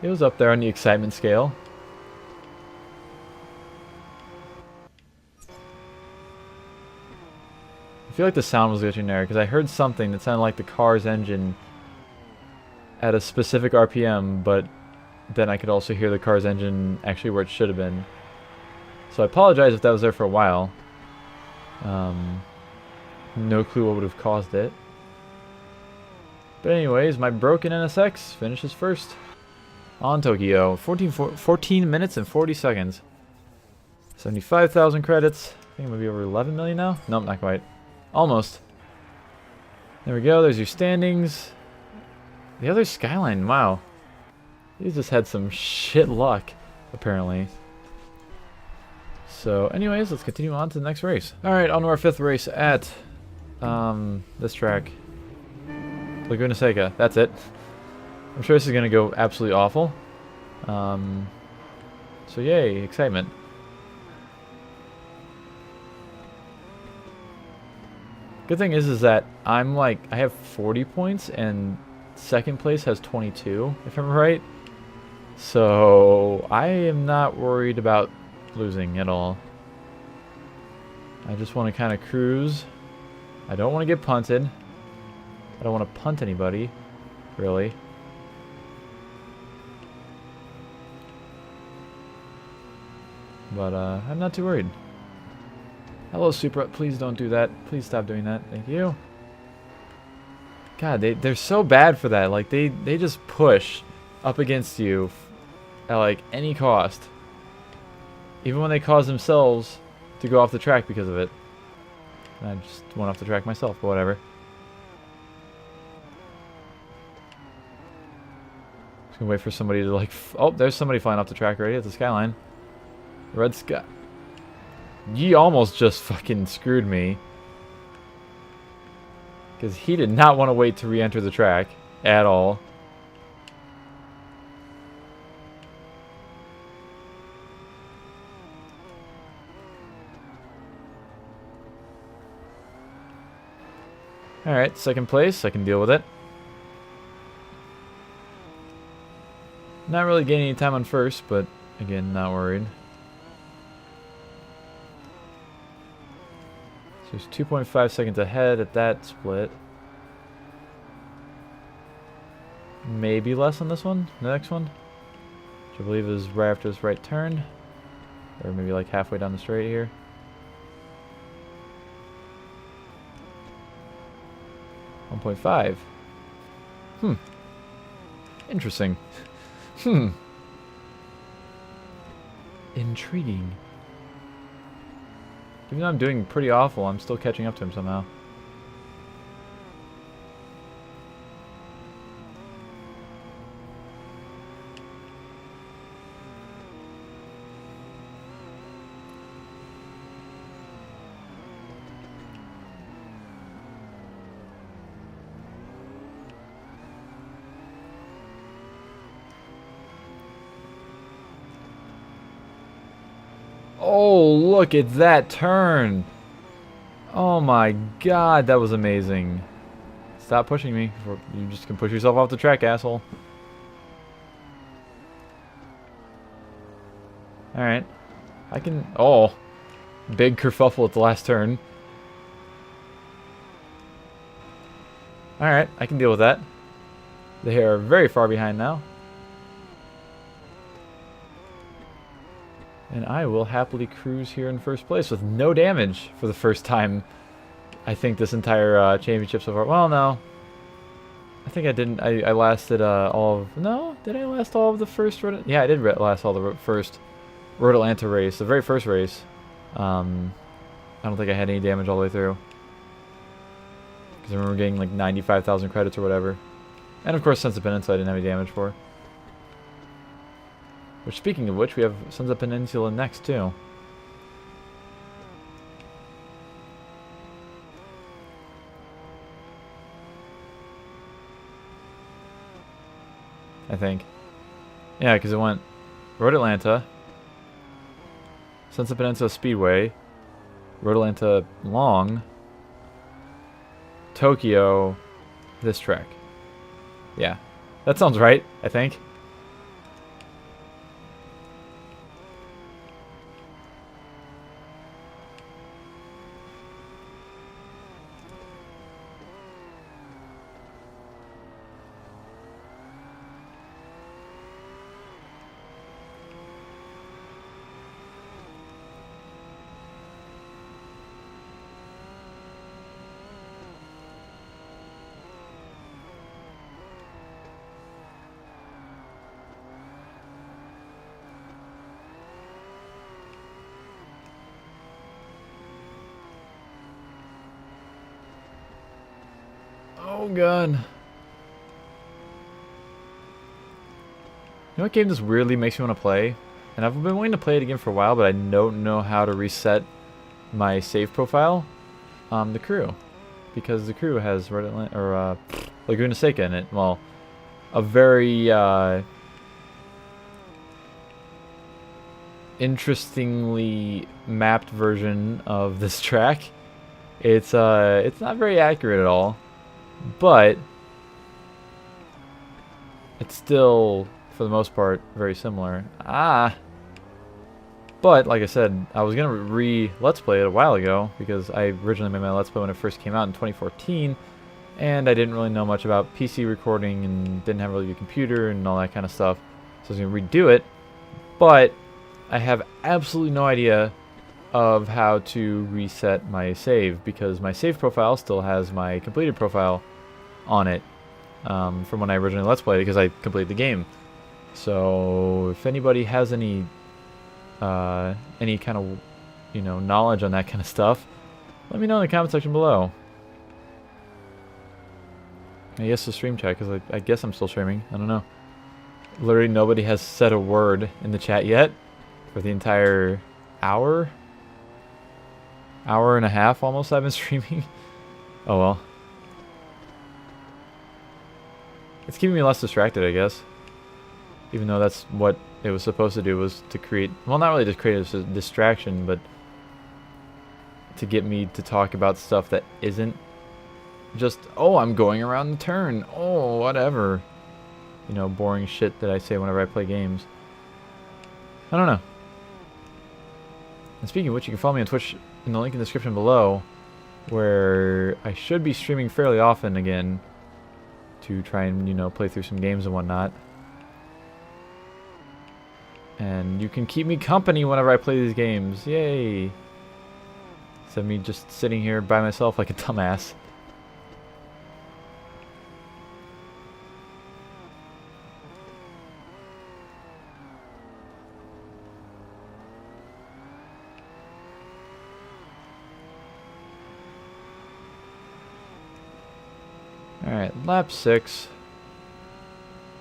It was up there on the excitement scale. I feel like the sound was glitching there because I heard something that sounded like the car's engine at a specific RPM, but then I could also hear the car's engine actually where it should have been. So I apologize if that was there for a while. No clue what would have caused it. But anyways, my broken NSX finishes first on Tokyo. 14 minutes and 40 seconds. 75,000 credits. I think I'm going to be over 11 million now. Nope, not quite. Almost. There we go. There's your standings. The other Skyline, wow. He just had some shit luck, apparently. So, anyways, let's continue on to the next race. Alright, on to our 5th race at this track. Laguna Seca. That's it. I'm sure this is going to go absolutely awful. So, yay, excitement. Good thing is that I'm like, I have 40 points and second place has 22, if I'm right. So I am not worried about losing at all. I just want to kind of cruise. I don't want to get punted. I don't want to punt anybody, really. But I'm not too worried. Hello, Supra. Please don't do that. Please stop doing that. Thank you. God, they're so bad for that. Like, they just push up against you at, like, any cost. Even when they cause themselves to go off the track because of it. I just went off the track myself, but whatever. Just gonna wait for somebody to, like... Oh, there's somebody flying off the track already at the Skyline. Red Sky... Ye almost just fucking screwed me. Because he did not want to wait to re-enter the track at all. Alright, second place. I can deal with it. Not really gaining any time on first, but again, not worried. So he's 2.5 seconds ahead at that split. Maybe less on this one, the next one, which I believe is right after this right turn, or maybe like halfway down the straight here. .5. Interesting. Intriguing. Even though I'm doing pretty awful, I'm still catching up to him somehow. Oh, look at that turn. Oh my god, that was amazing. Stop pushing me. You just can push yourself off the track, asshole. Alright. I can... Oh. Big kerfuffle at the last turn. Alright, I can deal with that. They are very far behind now. And I will happily cruise here in first place with no damage for the first time, I think, this entire championship so far. Well, no. I think I didn't. I lasted all of... No? Did I last all of the first... Yeah, I did last all the first Road Atlanta race. The very first race. I don't think I had any damage all the way through. Because I remember getting like 95,000 credits or whatever. And of course, Sons of Peninsula I didn't have any damage for. Which, speaking of which, we have Sons of Peninsula next, too. I think. Yeah, because it went Road Atlanta, Sons of Peninsula Speedway, Road Atlanta Long, Tokyo, this track. Yeah, that sounds right, I think. Oh god. You know what game this weirdly makes me want to play? And I've been wanting to play it again for a while, but I don't know how to reset my save profile. The Crew. Because the Crew has Laguna Seca in it. Well, a very interestingly mapped version of this track. It's not very accurate at all. But it's still, for the most part, very similar. But, like I said, I was going to Let's Play it a while ago, because I originally made my Let's Play when it first came out in 2014, and I didn't really know much about PC recording, and didn't have really a good computer, and all that kind of stuff. So I was going to redo it, but I have absolutely no idea of how to reset my save, because my save profile still has my completed profile on it from when I originally Let's Played it, because I completed the game. So if anybody has any kind of, you know, knowledge on that kind of stuff, let me know in the comment section below. I guess the stream chat, because I guess I'm still streaming. I don't know. Literally nobody has said a word in the chat yet for the entire hour and a half almost I've been streaming. Oh well. It's keeping me less distracted, I guess. Even though that's what it was supposed to do, was to create... Well, not really to create a distraction, but to get me to talk about stuff that isn't just, oh, I'm going around the turn. Oh, whatever. You know, boring shit that I say whenever I play games. I don't know. And speaking of which, you can follow me on Twitch in the link in the description below. where I should be streaming fairly often again to try and, you know, play through some games and whatnot. And you can keep me company whenever I play these games. Yay! Instead of me just sitting here by myself like a dumbass. Alright, lap 6.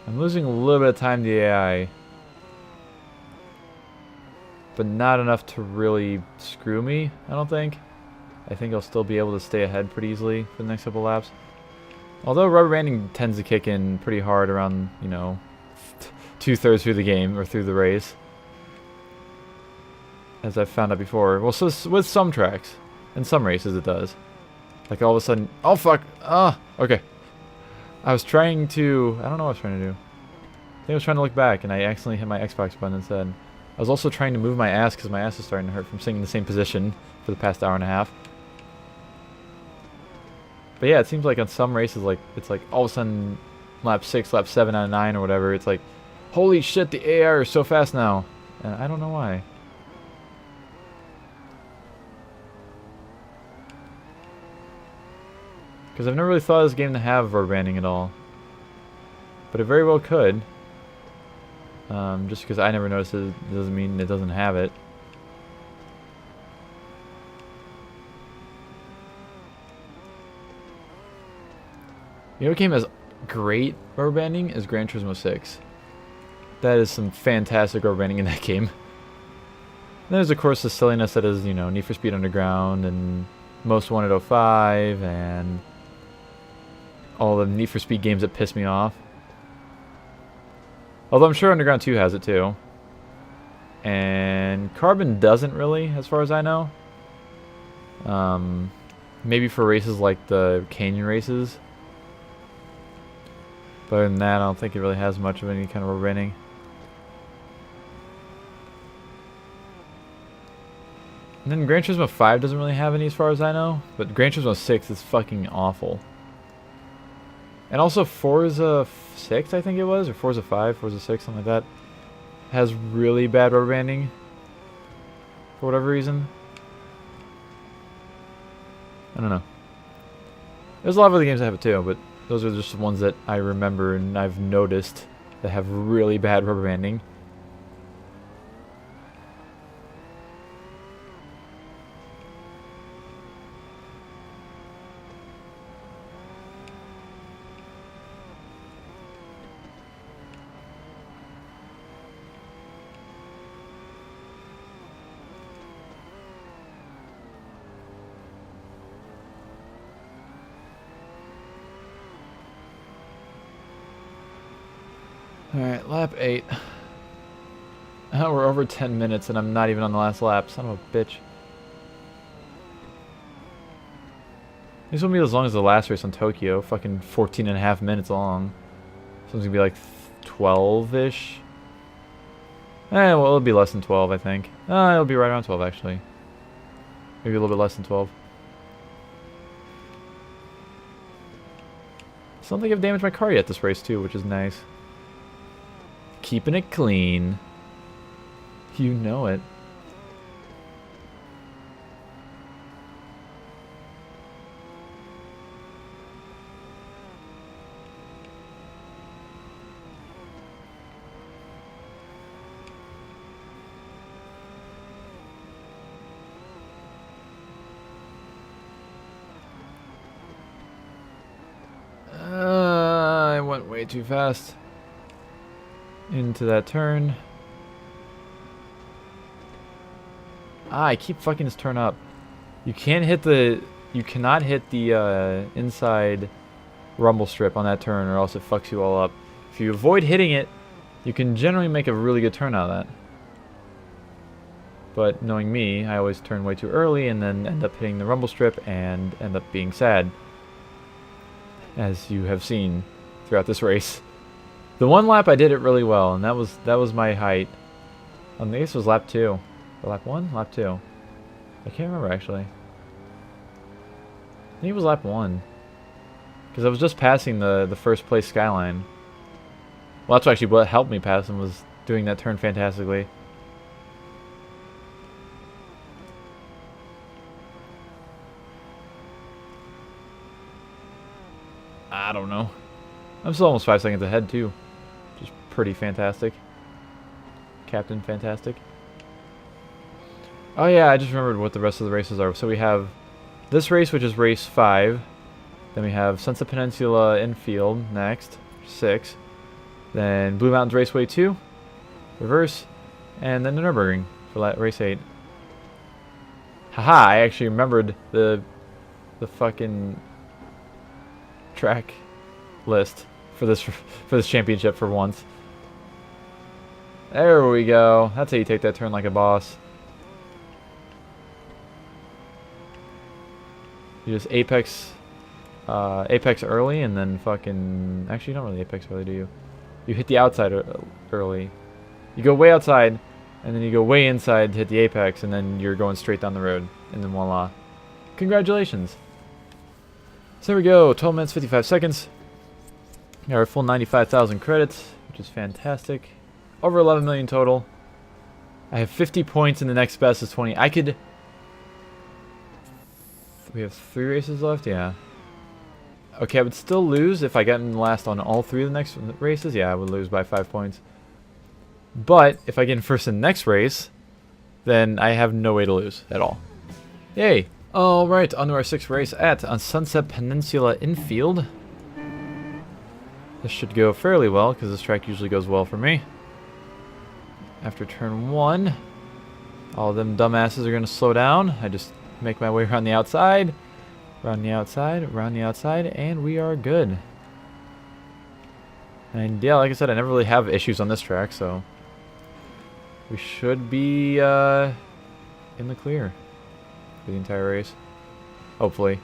I'm losing a little bit of time to the AI. But not enough to really screw me, I don't think. I think I'll still be able to stay ahead pretty easily for the next couple laps. Although rubber banding tends to kick in pretty hard around, you know, 2/3 through the game, or through the race. As I've found out before. Well, so with some tracks. In some races it does. Like all of a sudden, oh fuck, okay. I was trying to, I don't know what I was trying to do. I think I was trying to look back and I accidentally hit my Xbox button instead. I was also trying to move my ass because my ass is starting to hurt from sitting in the same position for the past hour and a half. But yeah, it seems like on some races, like it's like all of a sudden lap 6, lap 7 out of 9 or whatever, it's like, holy shit, the AR is so fast now. And I don't know why. Because I've never really thought of this game to have rubber banding at all. But it very well could. Just because I never noticed it doesn't mean it doesn't have it. You know what game has great rubber banding is Gran Turismo 6. That is some fantastic rubber banding in that game. And there's of course the silliness that is, you know, Need for Speed Underground and Most Wanted 05 and all the Need for Speed games that piss me off. Although I'm sure Underground 2 has it too. And Carbon doesn't really, as far as I know. Maybe for races like the Canyon races. But other than that, I don't think it really has much of any kind of rubber banding. And then Gran Turismo 5 doesn't really have any as far as I know. But Gran Turismo 6 is fucking awful. And also Forza 6, I think it was, or Forza 5, Forza 6, something like that, has really bad rubber banding for whatever reason. I don't know. There's a lot of other games that have it too, but those are just the ones that I remember and I've noticed that have really bad rubber banding. Alright, lap 8. We're over 10 minutes and I'm not even on the last lap. Son of a bitch. This won't be as long as the last race on Tokyo. Fucking 14.5 minutes long. So it's gonna be like 12-ish. Well, it'll be less than 12, I think. It'll be right around 12, actually. Maybe a little bit less than 12. I don't think I've damaged my car yet this race, too, which is nice. Keeping it clean. You know it. I went way too fast into that turn. I keep fucking this turn up. You cannot hit the inside rumble strip on that turn or else it fucks you all up. If you avoid hitting it, you can generally make a really good turn out of that. But knowing me, I always turn way too early and then end up hitting the rumble strip and end up being sad. As you have seen throughout this race. The one lap I did it really well, and that was my height. I guess it was lap 2. Or lap 1? Lap 2. I can't remember actually. think it was lap 1. Because I was just passing the first place skyline. Well, that's actually what helped me pass him, was doing that turn fantastically. I don't know. I'm still almost 5 seconds ahead, too. Which is pretty fantastic. Captain Fantastic. Oh yeah, I just remembered what the rest of the races are. So we have this race, which is race 5. Then we have Sunset Peninsula Infield next, 6. Then Blue Mountains Raceway 2, reverse, and then the Nürburgring for race 8. Haha, I actually remembered the fucking track list for this championship for once. There we go. That's how you take that turn like a boss. You just apex early and then fucking... Actually, you don't really apex early, do you? You hit the outside early. You go way outside, and then you go way inside to hit the apex, and then you're going straight down the road. And then voila. Congratulations. So there we go. 12 minutes, 55 seconds. Got our full 95,000 credits, which is fantastic. Over 11 million total. I have 50 points, and the next best is 20. I could... We have 3 races left? Yeah. Okay, I would still lose if I got in last on all 3 of the next races. Yeah, I would lose by 5 points. But if I get in first in the next race, then I have no way to lose at all. Yay! Alright, on to our 6th race on Sunset Peninsula Infield. This should go fairly well, because this track usually goes well for me. After turn 1, all of them dumbasses are going to slow down. I just make my way around the outside. Around the outside, around the outside, and we are good. And yeah, like I said, I never really have issues on this track, so we should be in the clear for the entire race. Hopefully.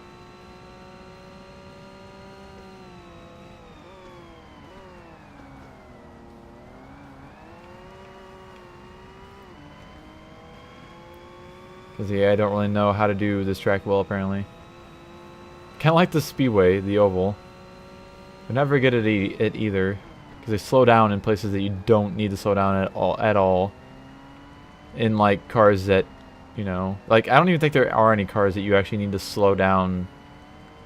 Because yeah, I don't really know how to do this track well, apparently. Kind of like the Speedway, the oval. But never good at it either, because they slow down in places that you don't need to slow down at all. In like cars that, you know, like I don't even think there are any cars that you actually need to slow down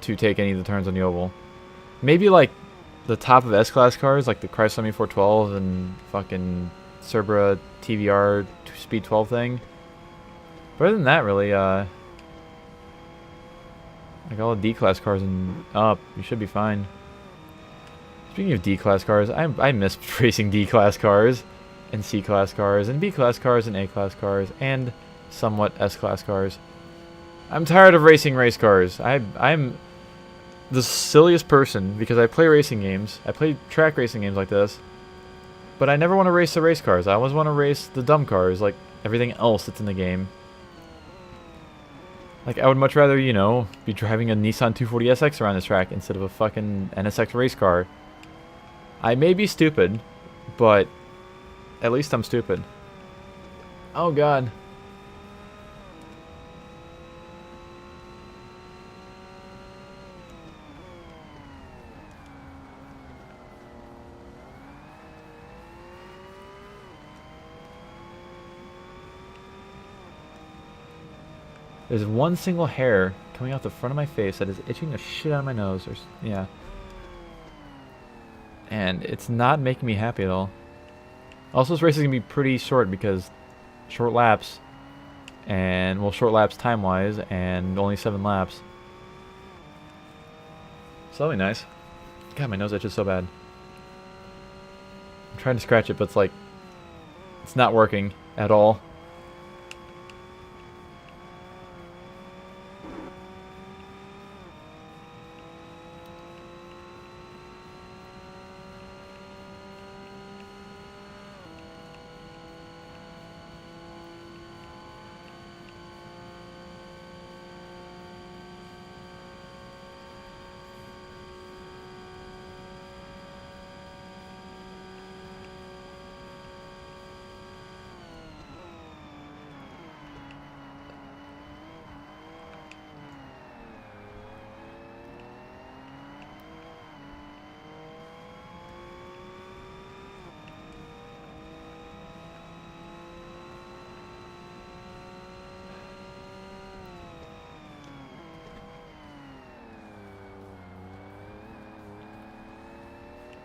to take any of the turns on the oval. Maybe like the top of S-Class cars, like the Chrysler 412 and fucking Cerbera TVR Speed 12 thing. But other than that, really, like all the D-Class cars and up, you should be fine. Speaking of D-Class cars, I miss racing D-Class cars, and C-Class cars, and B-Class cars, and A-Class cars, and somewhat S-Class cars. I'm tired of racing race cars. I'm the silliest person, because I play racing games. I play track racing games like this, but I never want to race the race cars. I always want to race the dumb cars, like everything else that's in the game. Like, I would much rather, you know, be driving a Nissan 240SX around this track instead of a fucking NSX race car. I may be stupid, but at least I'm stupid. Oh, God. There's one single hair coming out the front of my face that is itching the shit out of my nose. Yeah. And it's not making me happy at all. Also, this race is going to be pretty short because short laps. And, well, short laps time-wise and only 7 laps. So that'll be nice. God, my nose itches so bad. I'm trying to scratch it, but it's like, it's not working at all.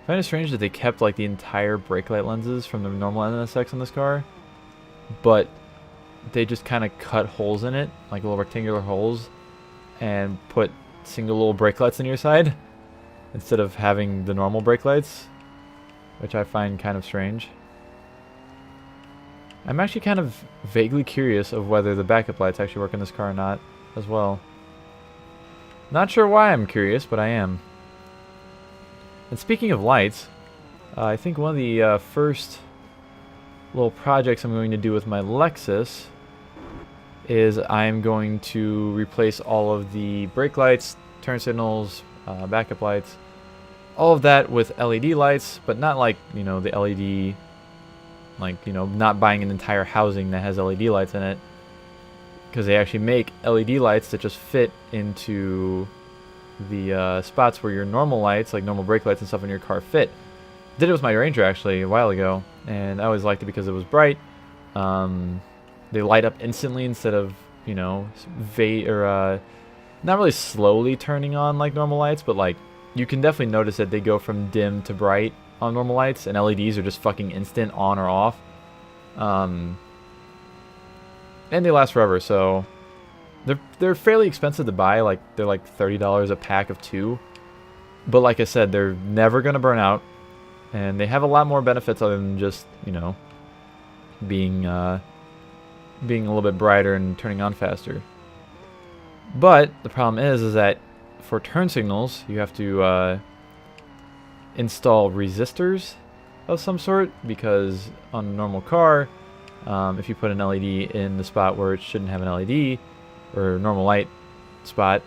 find it strange that they kept like the entire brake light lenses from the normal NSX on this car, but they just kind of cut holes in it, like little rectangular holes, and put single little brake lights on your side instead of having the normal brake lights, which I find kind of strange. I'm actually kind of vaguely curious of whether the backup lights actually work in this car or not as well. Not sure why I'm curious, but I am. And speaking of lights, I think one of the first little projects I'm going to do with my Lexus is I'm going to replace all of the brake lights, turn signals, backup lights, all of that with LED lights, but not like, you know, the LED, like, you know, not buying an entire housing that has LED lights in it, because they actually make LED lights that just fit into the spots where your normal lights, like normal brake lights and stuff in your car, fit. Did it with my Ranger actually a while ago, and I always liked it because it was bright. They light up instantly instead of, you know, not really slowly turning on like normal lights, but like you can definitely notice that they go from dim to bright on normal lights, and LEDs are just fucking instant on or off. And they last forever, so they're fairly expensive to buy. Like they're like $30 a pack of 2, but like I said, they're never gonna burn out, and they have a lot more benefits other than just, you know, being a little bit brighter and turning on faster. But the problem is that for turn signals, you have to install resistors of some sort, because on a normal car, if you put an LED in the spot where it shouldn't have an LED, or a normal light spot,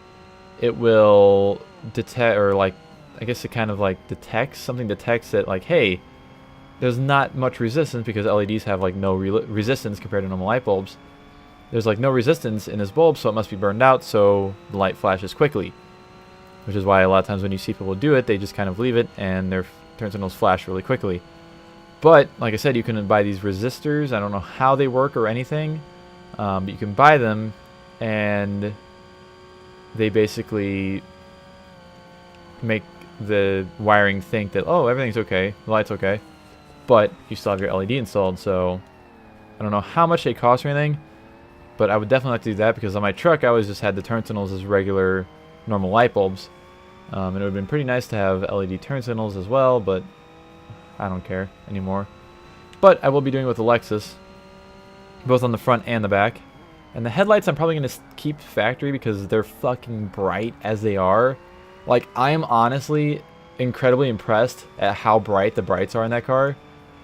it will detect, or like, I guess it kind of like detects that like, hey, there's not much resistance, because LEDs have like no resistance compared to normal light bulbs. There's like no resistance in this bulb, so it must be burned out, so the light flashes quickly. Which is why a lot of times when you see people do it, they just kind of leave it and their turn signals flash really quickly. But like I said, you can buy these resistors. I don't know how they work or anything, but you can buy them, and they basically make the wiring think that, oh, everything's okay, the light's okay, but you still have your LED installed. So I don't know how much they cost or anything, but I would definitely like to do that, because on my truck I always just had the turn signals as regular normal light bulbs, and it would have been pretty nice to have LED turn signals as well, but I don't care anymore. But I will be doing it with the Lexus, both on the front and the back. And the headlights I'm probably going to keep factory, because they're fucking bright as they are. Like, I am honestly incredibly impressed at how bright the brights are in that car,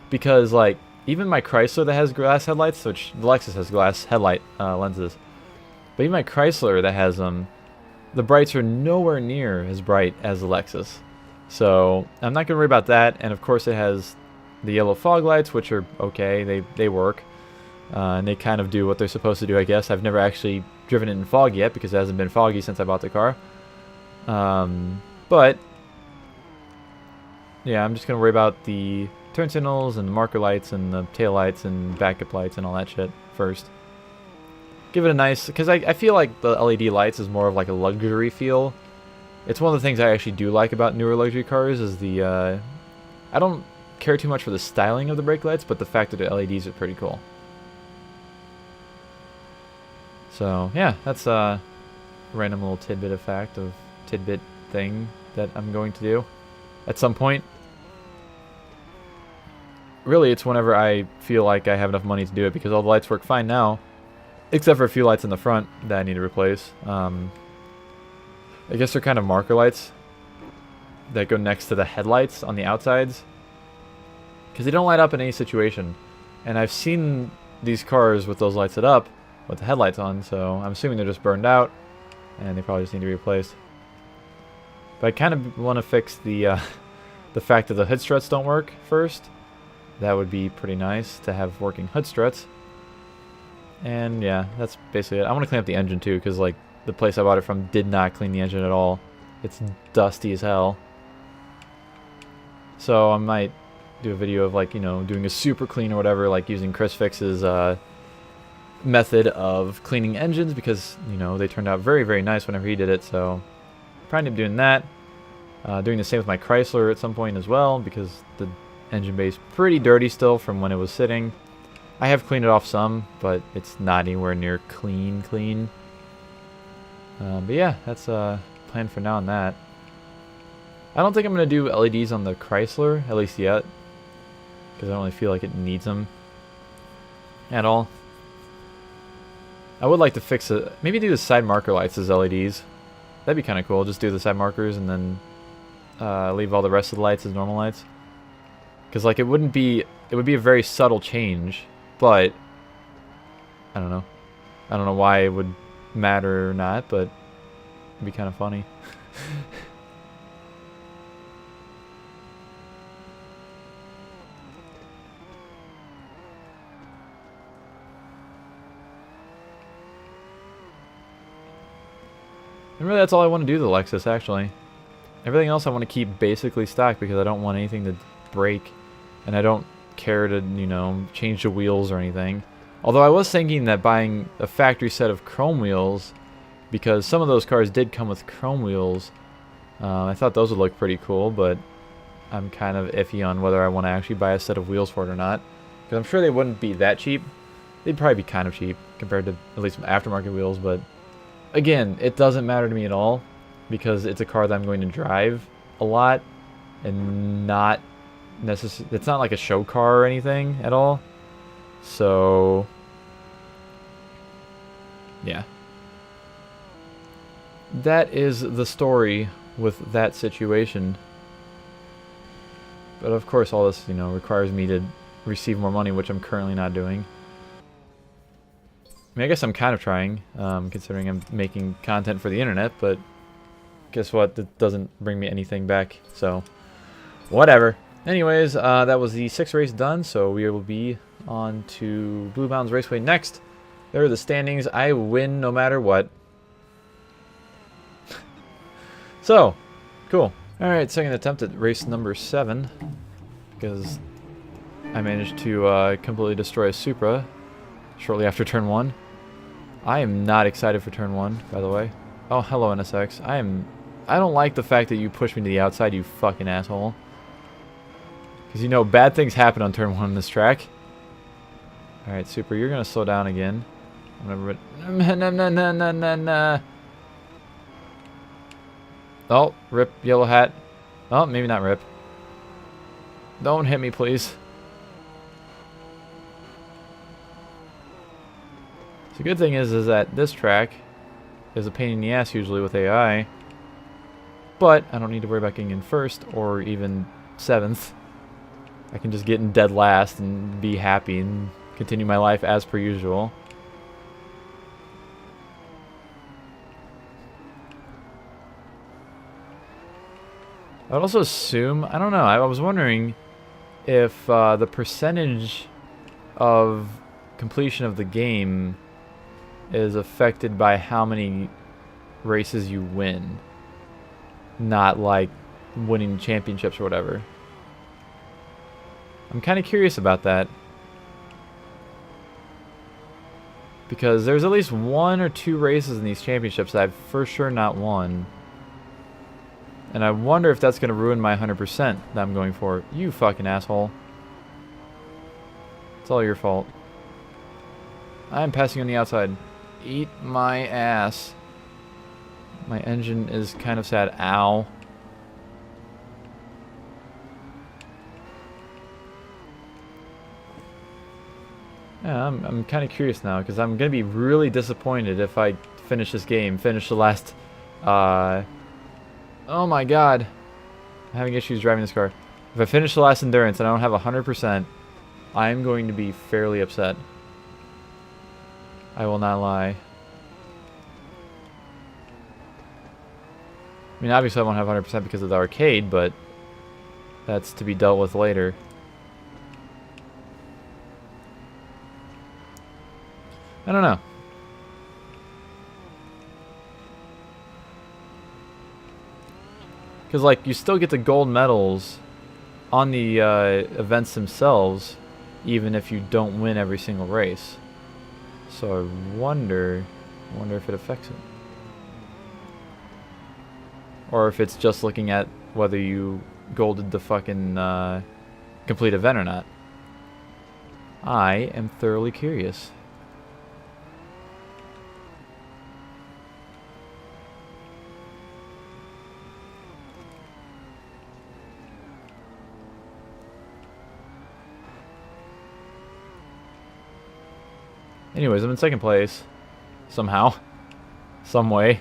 because like even my Chrysler that has glass headlights, which the Lexus has glass headlight lenses, but even my Chrysler that has them, the brights are nowhere near as bright as the Lexus. So I'm not going to worry about that. And of course it has the yellow fog lights, which are okay, they work, and they kind of do what they're supposed to do, I guess. I've never actually driven it in fog yet, because it hasn't been foggy since I bought the car. But yeah, I'm just going to worry about the turn signals and the marker lights and the tail lights and backup lights and all that shit first. Give it a nice, because I feel like the LED lights is more of like a luxury feel. It's one of the things I actually do like about newer luxury cars, is the I don't care too much for the styling of the brake lights, but the fact that the LEDs are pretty cool. So yeah, that's a random little tidbit thing that I'm going to do at some point. Really, it's whenever I feel like I have enough money to do it, because all the lights work fine now, except for a few lights in the front that I need to replace. I guess they're kind of marker lights that go next to the headlights on the outsides, because they don't light up in any situation. And I've seen these cars with those lights lit up with the headlights on, so I'm assuming they're just burned out and they probably just need to be replaced. But I kind of want to fix the fact that the hood struts don't work first. That would be pretty nice to have working hood struts. And yeah, that's basically it. I want to clean up the engine too, because like the place I bought it from did not clean the engine at all. It's dusty as hell. So I might do a video of, like, you know, doing a super clean or whatever, like using Chris Fix's method of cleaning engines, because, you know, they turned out very, very nice whenever he did it. So probably end up doing that. Doing the same with my Chrysler at some point as well, because the engine bay is pretty dirty still from when it was sitting. I have cleaned it off some, but it's not anywhere near clean. But yeah, that's a plan for now on that. I don't think I'm going to do LEDs on the Chrysler, at least yet, because I don't really feel like it needs them at all. I would like to fix it. Maybe do the side marker lights as LEDs. That'd be kind of cool. Just do the side markers and then leave all the rest of the lights as normal lights. Because like it would be a very subtle change, but I don't know. I don't know why it would matter or not, but it'd be kind of funny. And really, that's all I want to do to the Lexus, actually. Everything else I want to keep basically stock because I don't want anything to break. And I don't care to, you know, change the wheels or anything. Although I was thinking that buying a factory set of chrome wheels, because some of those cars did come with chrome wheels, I thought those would look pretty cool, but I'm kind of iffy on whether I want to actually buy a set of wheels for it or not. Because I'm sure they wouldn't be that cheap. They'd probably be kind of cheap compared to at least some aftermarket wheels, but again, it doesn't matter to me at all because it's a car that I'm going to drive a lot and not necessarily, it's not like a show car or anything at all. So yeah, that is the story with that situation. But of course all this, you know, requires me to receive more money, which I'm currently not doing. I mean, I guess I'm kind of trying, considering I'm making content for the internet, but guess what? That doesn't bring me anything back, so whatever. Anyways, that was the 6th race done, so we will be on to Blue Mountains Raceway next. There are the standings. I win no matter what. So, cool. Alright, second attempt at race number 7, because I managed to completely destroy a Supra shortly after turn 1. I am not excited for turn 1, by the way. Oh, hello NSX. I don't like the fact that you pushed me to the outside, you fucking asshole. Because you know bad things happen on turn 1 on this track. Alright, Super, you're gonna slow down again. I'm gonna Oh, rip yellow hat. Oh, maybe not rip. Don't hit me, please. The good thing is that this track is a pain in the ass usually with AI, but I don't need to worry about getting in first or even 7th. I can just get in dead last and be happy and continue my life as per usual. I would also assume, I don't know, I was wondering if the percentage of completion of the game is affected by how many races you win, not like winning championships or whatever. I'm kind of curious about that, because there's at least 1 or 2 races in these championships that I've for sure not won, and I wonder if that's going to ruin my 100% that I'm going for. You fucking asshole. It's all your fault. I'm passing on the outside. Eat my ass. My engine is kind of sad. Ow. Yeah, I'm kind of curious now, because I'm going to be really disappointed if I finish this game, finish the last, oh my god, I'm having issues driving this car. If I finish the last endurance and I don't have 100%, I'm going to be fairly upset. I will not lie. I mean, obviously I won't have 100% because of the arcade, but that's to be dealt with later. I don't know. Because, like, you still get the gold medals on the events themselves, even if you don't win every single race. So I wonder if it affects it. Or if it's just looking at whether you golded the fucking complete event or not. I am thoroughly curious. Anyways, I'm in second place. Somehow. Some way.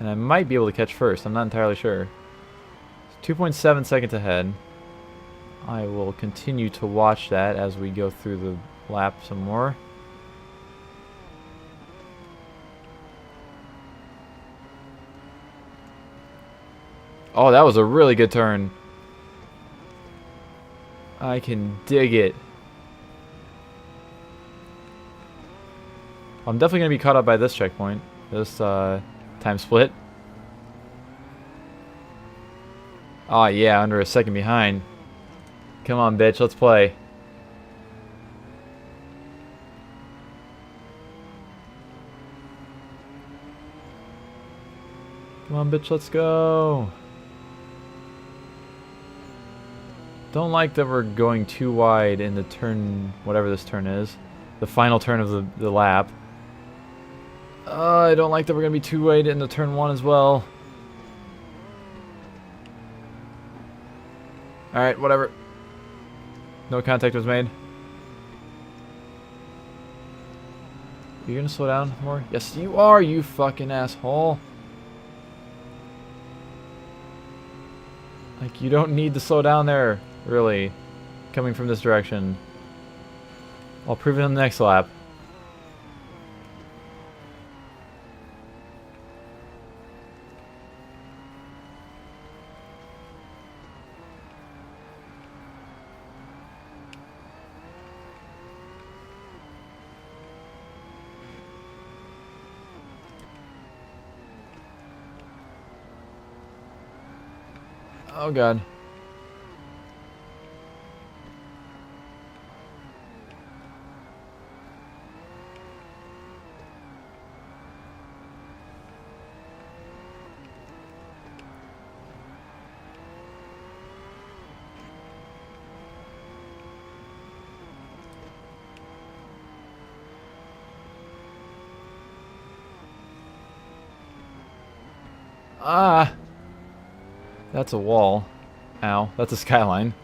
And I might be able to catch first. I'm not entirely sure. 2.7 seconds ahead. I will continue to watch that as we go through the lap some more. Oh, that was a really good turn. I can dig it. I'm definitely going to be caught up by this checkpoint. This time split. Oh yeah, under a second behind. Come on, bitch, let's play. Come on, bitch, let's go. Don't like that we're going too wide in the turn, whatever this turn is. The final turn of the lap. I don't like that we're going to be too wide in the turn 1 as well. Alright, whatever. No contact was made. You're going to slow down more? Yes, you are, you fucking asshole. Like, you don't need to slow down there, really. Coming from this direction. I'll prove it on the next lap. Oh god. Ah! That's a wall. Ow. That's a skyline.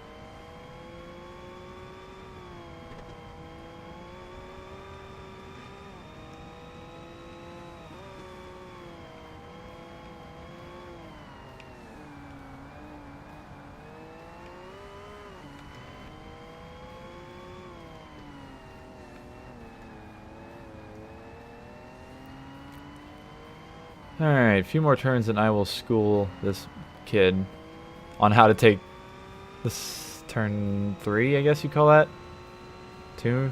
Alright, a few more turns and I will school this kid on how to take this turn 3, I guess you call that? 2?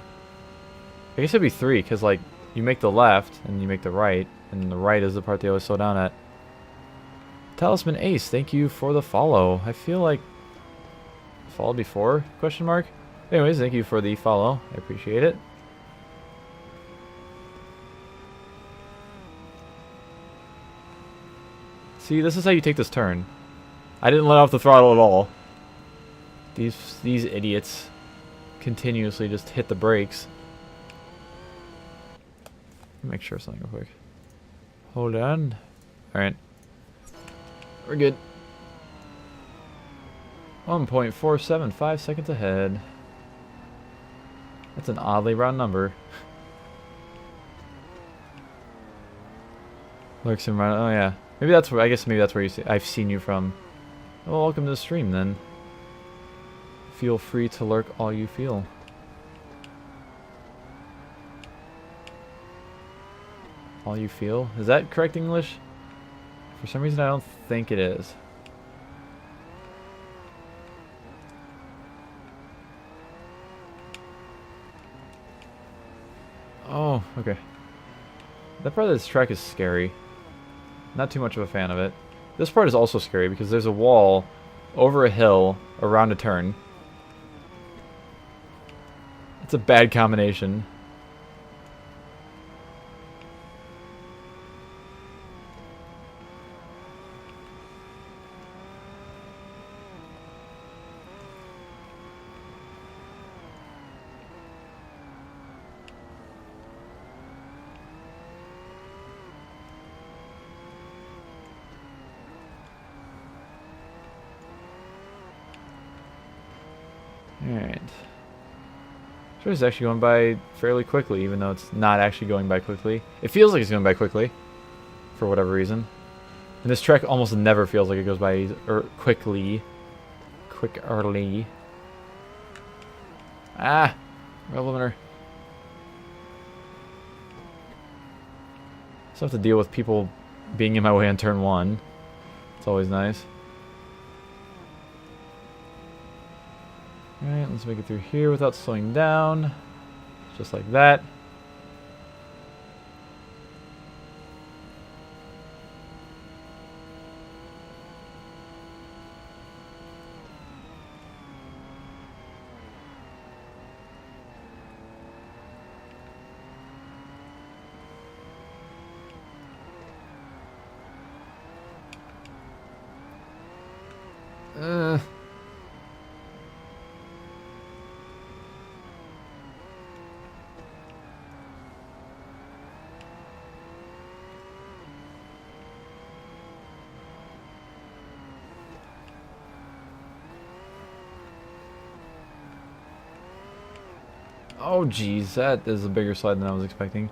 I guess it'd be 3, because, like, you make the left, and you make the right, and the right is the part they always slow down at. Talisman Ace, thank you for the follow. I feel like I followed before, question mark? Anyways, thank you for the follow. I appreciate it. See, this is how you take this turn. I didn't let off the throttle at all. These idiots continuously just hit the brakes. Make sure something real quick. Hold on. Alright. We're good. 1.475 seconds ahead. That's an oddly round number. Lurks in right. Oh yeah. Maybe that's where. I guess maybe that's where I've seen you from. Well, welcome to the stream then. Feel free to lurk all you feel. All you feel? Is that correct English? For some reason I don't think it is. Oh, okay. That part of this track is scary. Not too much of a fan of it. This part is also scary because there's a wall over a hill around a turn. It's a bad combination. Alright. So it's actually going by fairly quickly, even though it's not actually going by quickly. It feels like it's going by quickly, for whatever reason. And this track almost never feels like it goes by quickly. Quick-early. Ah! Rail limiter. So I have to deal with people being in my way on turn 1. It's always nice. Alright, let's make it through here without slowing down. Just like that. Oh geez, that is a bigger slide than I was expecting.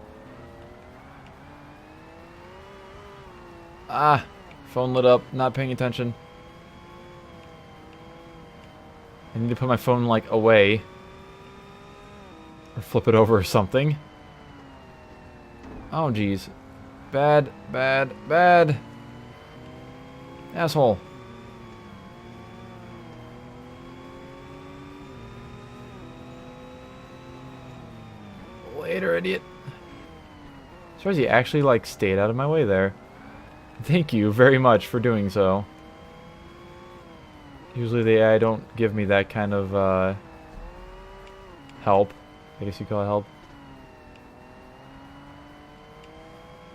Ah, phone lit up, not paying attention. I need to put my phone like away. Or flip it over or something. Oh geez. Bad, bad, bad. Asshole. Later, idiot. Surprised he actually like stayed out of my way there. Thank you very much for doing so. Usually the AI don't give me that kind of help. I guess you call it help.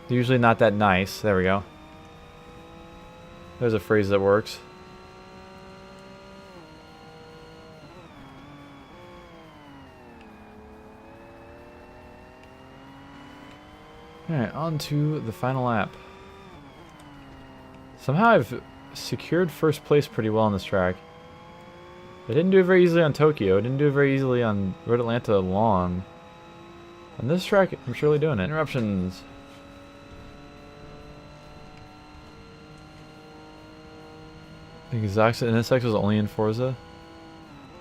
They're usually not that nice. There we go. There's a phrase that works. Alright, on to the final lap. Somehow I've secured first place pretty well on this track. I didn't do it very easily on Tokyo. I didn't do it very easily on Road Atlanta long. On this track, I'm surely doing it. Interruptions. The Exotic NSX was only in Forza?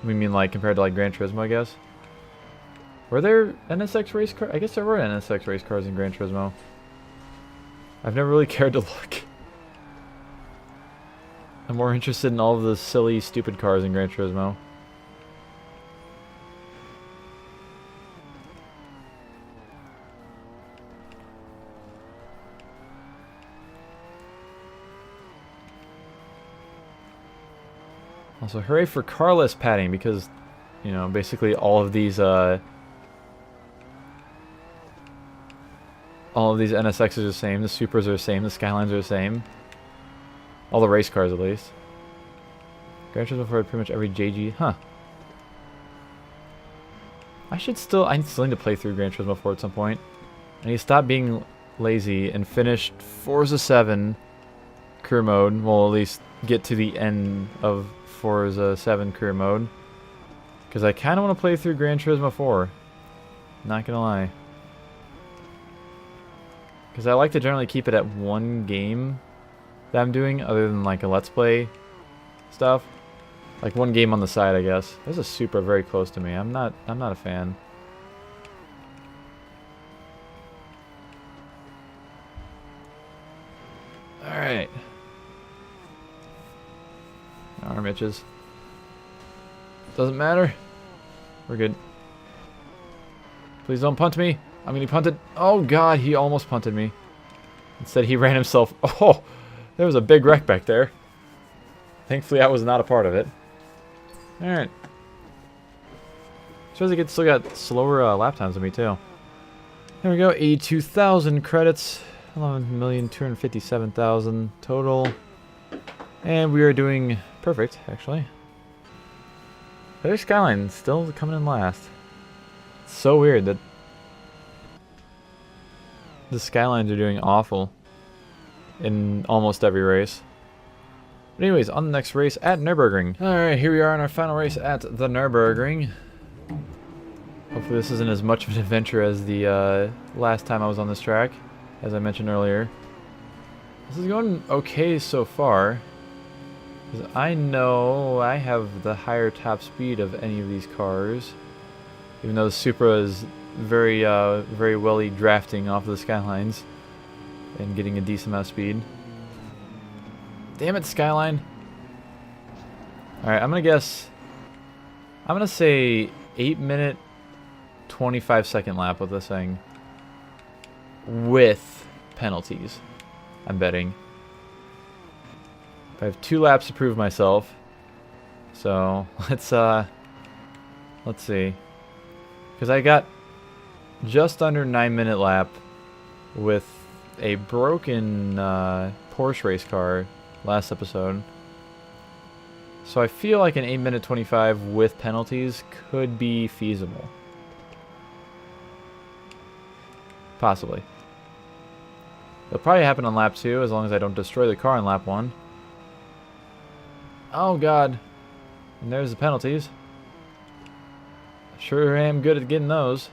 We mean like compared to like Gran Turismo, I guess? Were there NSX race cars? I guess there were NSX race cars in Gran Turismo. I've never really cared to look. I'm more interested in all of the silly, stupid cars in Gran Turismo. Also, hooray for carless padding, because, you know, basically all of these NSXs are the same, the Supers are the same, the Skylines are the same. All the race cars, at least. Gran Turismo for pretty much every JG. Huh. I still need to play through Gran Turismo 4 at some point. I need to stop being lazy and finish Forza 7 career mode. Well, at least get to the end of Forza 7 career mode. Because I kind of want to play through Gran Turismo 4. Not gonna lie. Because I like to generally keep it at one game that I'm doing, other than like a Let's Play stuff. Like one game on the side, I guess. There's a Supra very close to me. I'm not a fan. Alright. Arm itches. Doesn't matter. We're good. Please don't punt me. I mean, he punted. Oh god, he almost punted me. Instead, he ran himself. Oh, there was a big wreck back there. Thankfully, I was not a part of it. Alright. Shows it still got slower lap times than me, too. There we go. 82,000 credits. 11,257,000 total. And we are doing perfect, actually. There's Skyline still coming in last. It's so weird that the Skylines are doing awful in almost every race. But anyways, on the next race at Nürburgring. Alright, here we are in our final race at the Nürburgring. Hopefully this isn't as much of an adventure as the last time I was on this track, as I mentioned earlier. This is going okay so far, because I know I have the higher top speed of any of these cars, even though the Supra is very welly drafting off of the skylines and getting a decent amount of speed. Damn it, Skyline. Alright, I'm gonna say 8-minute 25-second lap with this thing with penalties, I'm betting. I have 2 laps to prove myself, so let's see, because I got just under 9-minute lap with a broken Porsche race car last episode, so I feel like an 8-minute 25 with penalties could be feasible. Possibly. It'll probably happen on lap 2 as long as I don't destroy the car on lap 1. Oh god. And there's the penalties. Sure am good at getting those.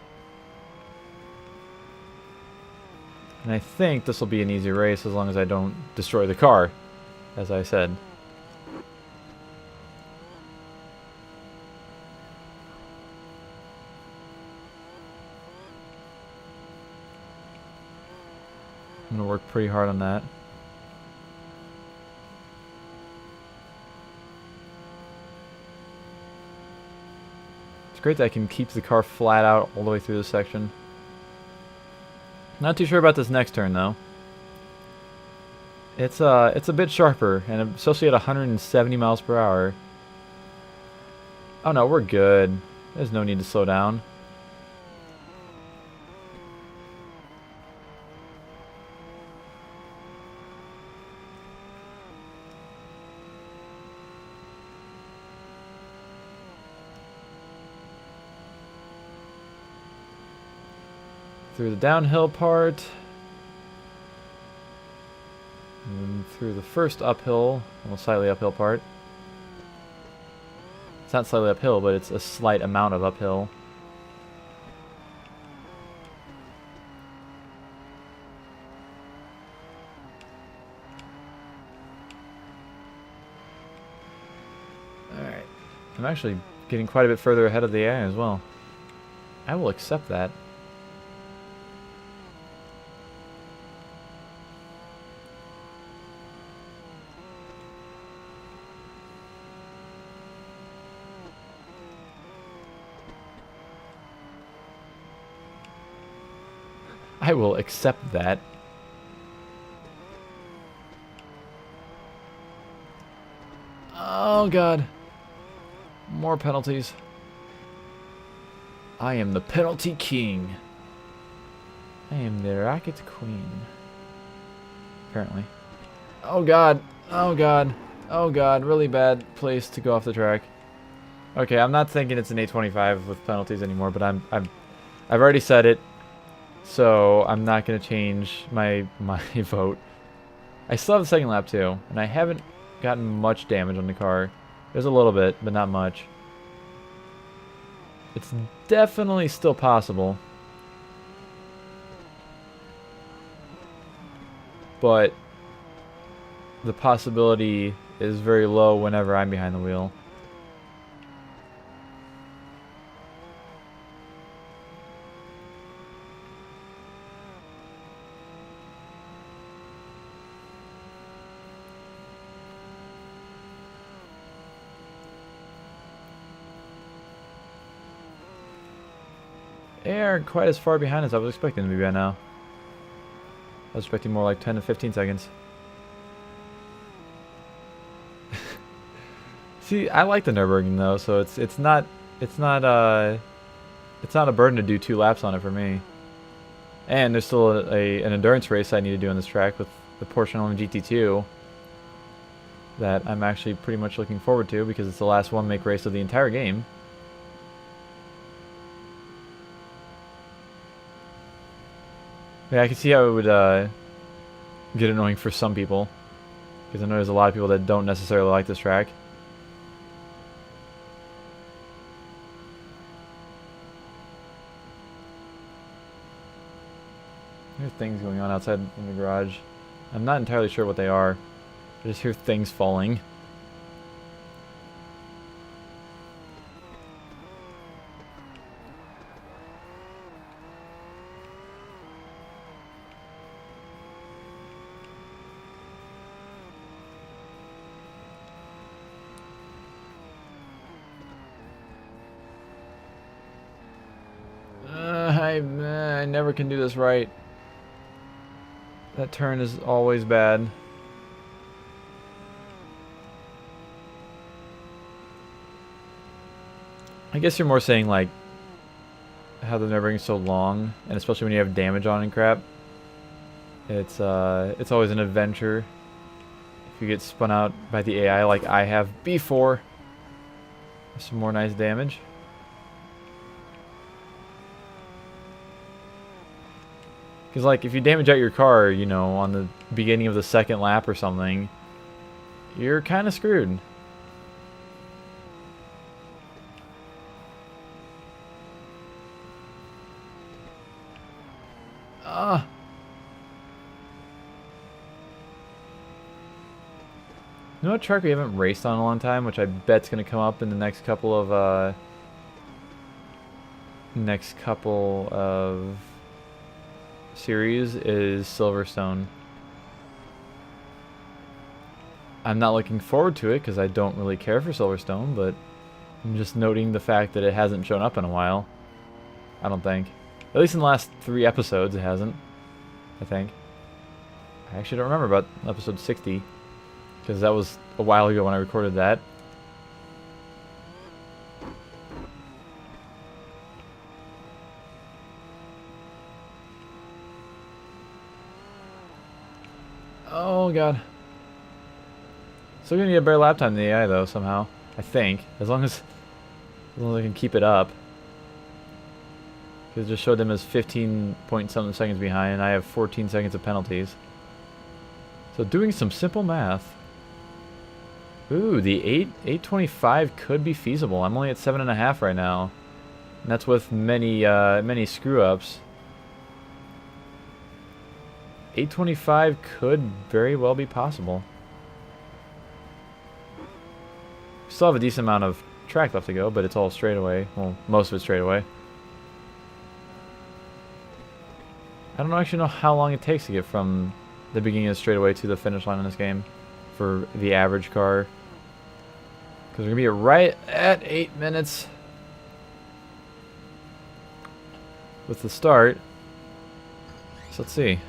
And I think this will be an easy race as long as I don't destroy the car, as I said. I'm going to work pretty hard on that. It's great that I can keep the car flat out all the way through this section. Not too sure about this next turn though. It's a bit sharper, and especially at 170 miles per hour. Oh no, we're good. There's no need to slow down. Through the downhill part, and through the first uphill, well, slightly uphill part. It's not slightly uphill, but it's a slight amount of uphill. Alright. I'm actually getting quite a bit further ahead of the AI as well. I will accept that. I will accept that. Oh god. More penalties. I am the penalty king. I am the rocket queen. Apparently. Oh god. Oh god. Oh god. Really bad place to go off the track. Okay, I'm not thinking it's an 825 with penalties anymore, but I've already said it. So I'm not going to change my vote. I still have the second lap too, and I haven't gotten much damage on the car. There's a little bit, but not much. It's definitely still possible. But the possibility is very low whenever I'm behind the wheel. They aren't quite as far behind as I was expecting to be by now. I was expecting more like 10 to 15 seconds. See, I like the Nürburgring though, so it's not a burden to do 2 laps on it for me. And there's still an endurance race I need to do on this track with the Porsche GT2 that I'm actually pretty much looking forward to because it's the last one-make race of the entire game. Yeah, I can see how it would get annoying for some people. Because I know there's a lot of people that don't necessarily like this track. There are things going on outside in the garage. I'm not entirely sure what they are. I just hear things falling. I never can do this right. That turn is always bad. I guess you're more saying like how the Nürburgring's so long, and especially when you have damage on and crap. It's always an adventure if you get spun out by the AI like I have before. Some more nice damage. Because, like, if you damage out your car, you know, on the beginning of the second lap or something, you're kind of screwed. You know what track we haven't raced on in a long time, which I bet's going to come up in the next couple of series is Silverstone. I'm not looking forward to it because I don't really care for Silverstone, but I'm just noting the fact that it hasn't shown up in a while. I don't think. At least in the last 3 episodes it hasn't, I think. I actually don't remember about episode 60, because that was a while ago when I recorded that. Oh god. Still gonna need a better lap time than the AI though, somehow. I think. As long as I can keep it up. Because it just showed them as 15 point something seconds behind, and I have 14 seconds of penalties. So doing some simple math. Ooh, the 825 could be feasible. I'm only at 7.5 right now. And that's with many screw-ups. 825 could very well be possible. Still have a decent amount of track left to go, but it's all straightaway. Well, most of it straightaway. I don't actually know how long it takes to get from the beginning of the straightaway to the finish line in this game for the average car. Because we're going to be right at 8 minutes with the start. So let's see.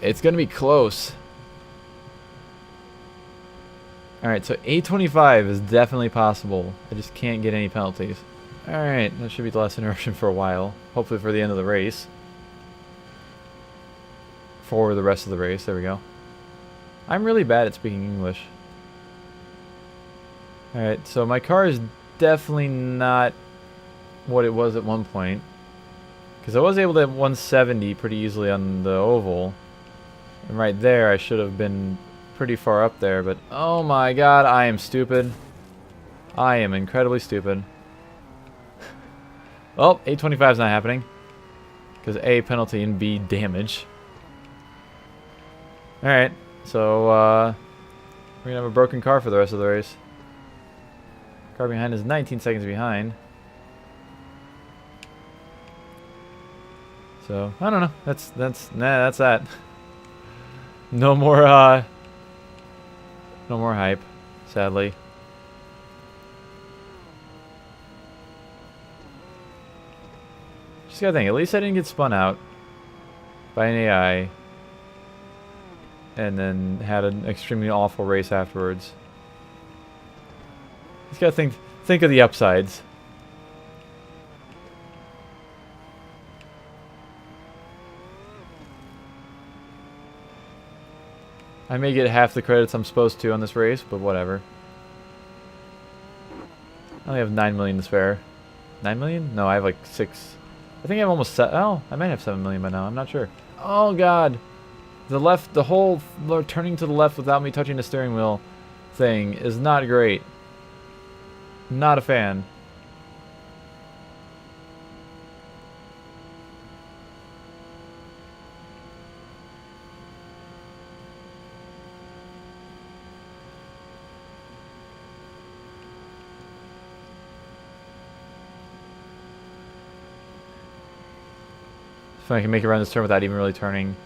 It's going to be close. Alright, so 825 is definitely possible. I just can't get any penalties. Alright, that should be the last interruption for a while. Hopefully for the end of the race. For the rest of the race, there we go. I'm really bad at speaking English. Alright, so my car is definitely not what it was at one point. Because I was able to hit 170 pretty easily on the oval. And right there, I should have been pretty far up there, but oh my god, I am stupid. I am incredibly stupid. Well, 825 is not happening. Because A, penalty, and B, damage. Alright, so we're going to have a broken car for the rest of the race. Car behind is 19 seconds behind. So, I don't know. That's that. No more hype, sadly. Just gotta think, at least I didn't get spun out by an AI and then had an extremely awful race afterwards. Just gotta think of the upsides. I may get half the credits I'm supposed to on this race, but whatever. I only have 9 million to spare. 9 million? No, I have like 6. I think I have almost oh, I might have 7 million by now. I'm not sure. Oh god. The whole turning to the left without me touching the steering wheel thing is not great. Not a fan. If I can make it around this turn without even really turning,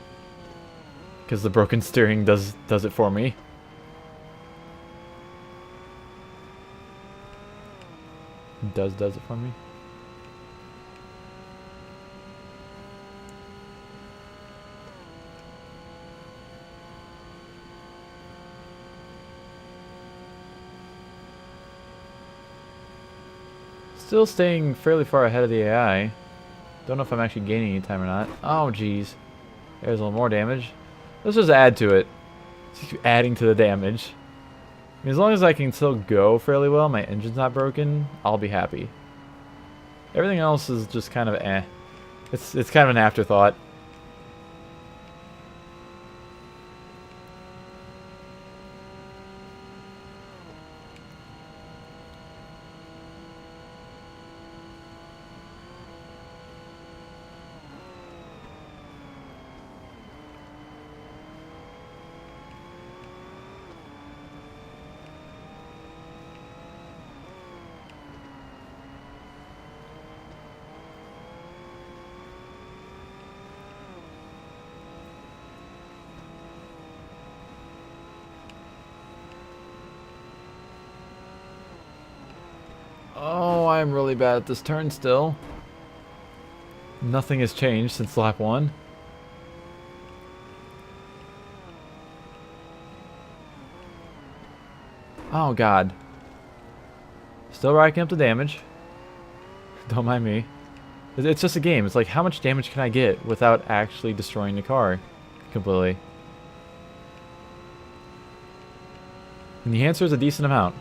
because the broken steering does it for me. Does it for me. Still staying fairly far ahead of the AI. Don't know if I'm actually gaining any time or not. Oh, jeez. There's a little more damage. Let's just add to it. Just keep adding to the damage. I mean, as long as I can still go fairly well, my engine's not broken, I'll be happy. Everything else is just kind of eh. It's kind of an afterthought. Oh, I'm really bad at this turn still. Nothing has changed since lap 1. Oh god. Still racking up the damage. Don't mind me. It's just a game. It's like, how much damage can I get without actually destroying the car completely? And the answer is a decent amount.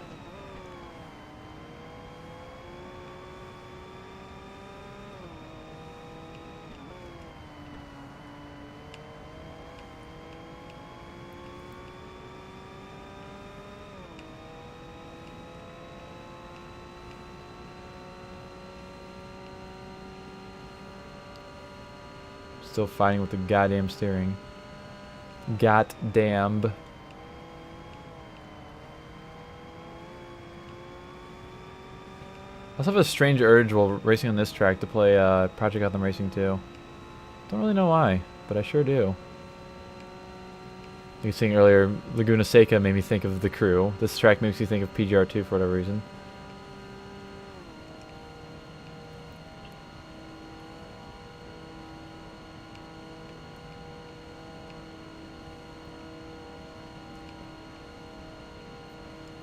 Still fighting with the goddamn steering. Goddamn. I also have a strange urge while racing on this track to play Project Gotham Racing 2. Don't really know why, but I sure do. You were saying earlier, Laguna Seca made me think of The Crew. This track makes me think of PGR2 for whatever reason.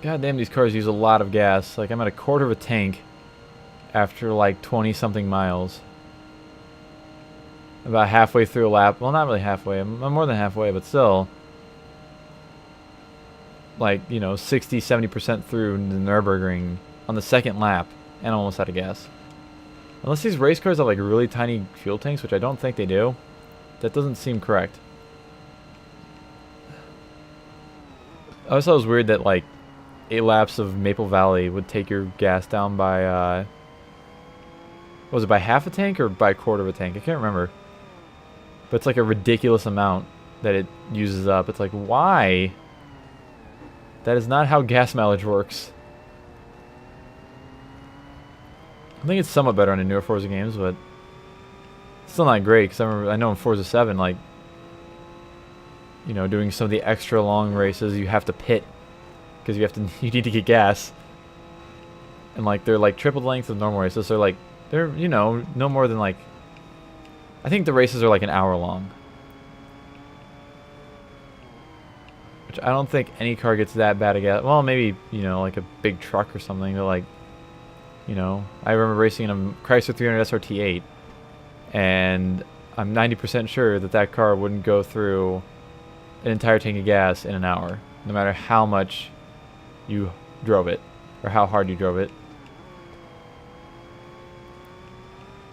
God damn, these cars use a lot of gas. Like, I'm at a quarter of a tank after like 20 something miles. About halfway through a lap. Well, not really halfway. I'm more than halfway, but still. Like, you know, 60-70% through the Nürburgring on the second lap, and I'm almost out of gas. Unless these race cars have like really tiny fuel tanks, which I don't think they do. That doesn't seem correct. I always thought it was weird that like 8 laps of Maple Valley would take your gas down by, was it by half a tank or by a quarter of a tank? I can't remember. But it's like a ridiculous amount that it uses up. It's like, why? That is not how gas mileage works. I think it's somewhat better on the newer Forza games, but it's still not great, because I know in Forza 7, like, you know, doing some of the extra long races, you have to pit because you need to get gas. And like they're like triple the length of normal races. So they're you know, no more than like, I think the races are like an hour long. Which I don't think any car gets that bad of gas. Well, maybe, you know, like a big truck or something, but like, you know, I remember racing in a Chrysler 300 SRT8, and I'm 90% sure that that car wouldn't go through an entire tank of gas in an hour, no matter how much you drove it or how hard you drove it.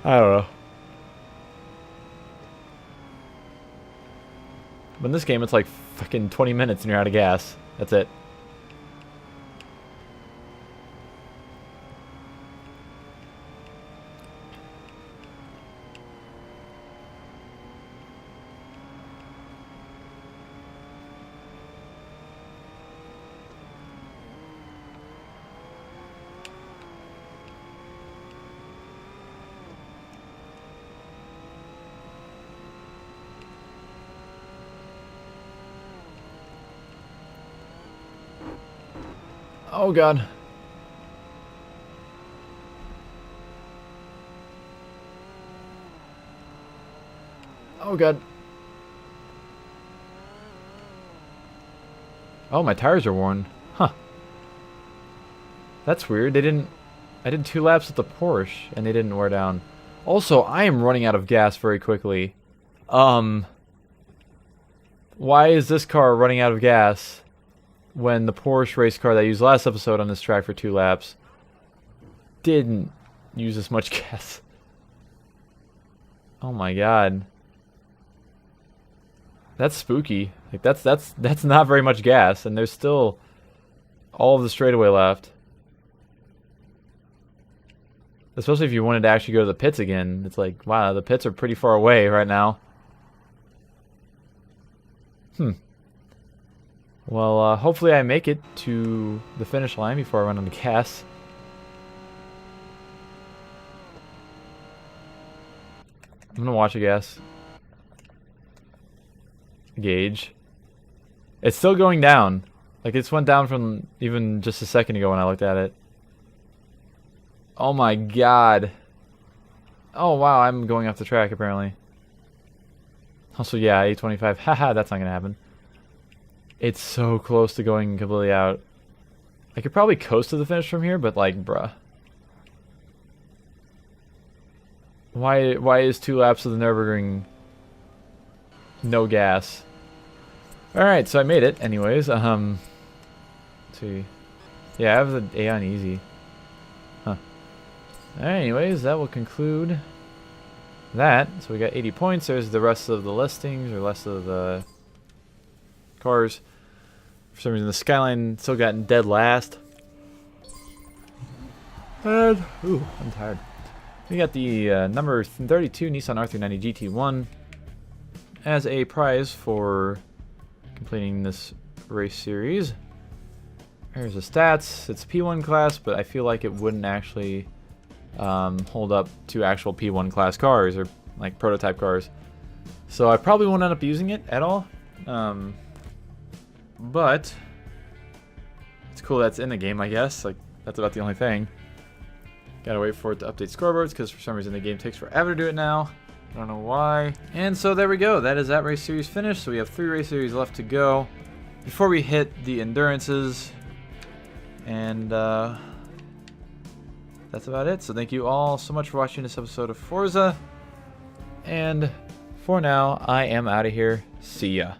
I don't know. But in this game, it's like fucking 20 minutes and you're out of gas. That's it. Oh god. Oh god. Oh, my tires are worn. Huh. That's weird. They didn't... I did 2 laps with the Porsche, and they didn't wear down. Also, I am running out of gas very quickly. Why is this car running out of gas when the Porsche race car that I used last episode on this track for 2 laps didn't use as much gas? Oh my god. That's spooky. Like that's not very much gas, and there's still all of the straightaway left. Especially if you wanted to actually go to the pits again. It's like, wow, the pits are pretty far away right now. Well, hopefully I make it to the finish line before I run out of gas. I'm gonna watch the gas gauge. It's still going down. Like, it went down from even just a second ago when I looked at it. Oh my god. Oh wow, I'm going off the track apparently. Also, yeah, 825. Haha, that's not gonna happen. It's so close to going completely out. I could probably coast to the finish from here, but like, bruh. Why is 2 laps of the Nürburgring no gas? Alright, so I made it anyways. Let's see. Yeah, I have the A on easy. Huh. Alright, anyways, that will conclude that. So we got 80 points. There's the rest of the listings, or rest of the cars. For some reason, the Skyline still got dead last. And, ooh, I'm tired. We got the number 32 Nissan R390 GT1 as a prize for completing this race series. Here's the stats. It's P1 class, but I feel like it wouldn't actually hold up to actual P1 class cars, or like prototype cars. So I probably won't end up using it at all. But it's cool that's in the game, I guess. Like, that's about the only thing. Gotta wait for it to update scoreboards, because for some reason the game takes forever to do it now. I don't know why. And so there we go. That is that race series finished. So we have 3 race series left to go before we hit the endurances. And that's about it. So thank you all so much for watching this episode of Forza. And for now, I am out of here. See ya.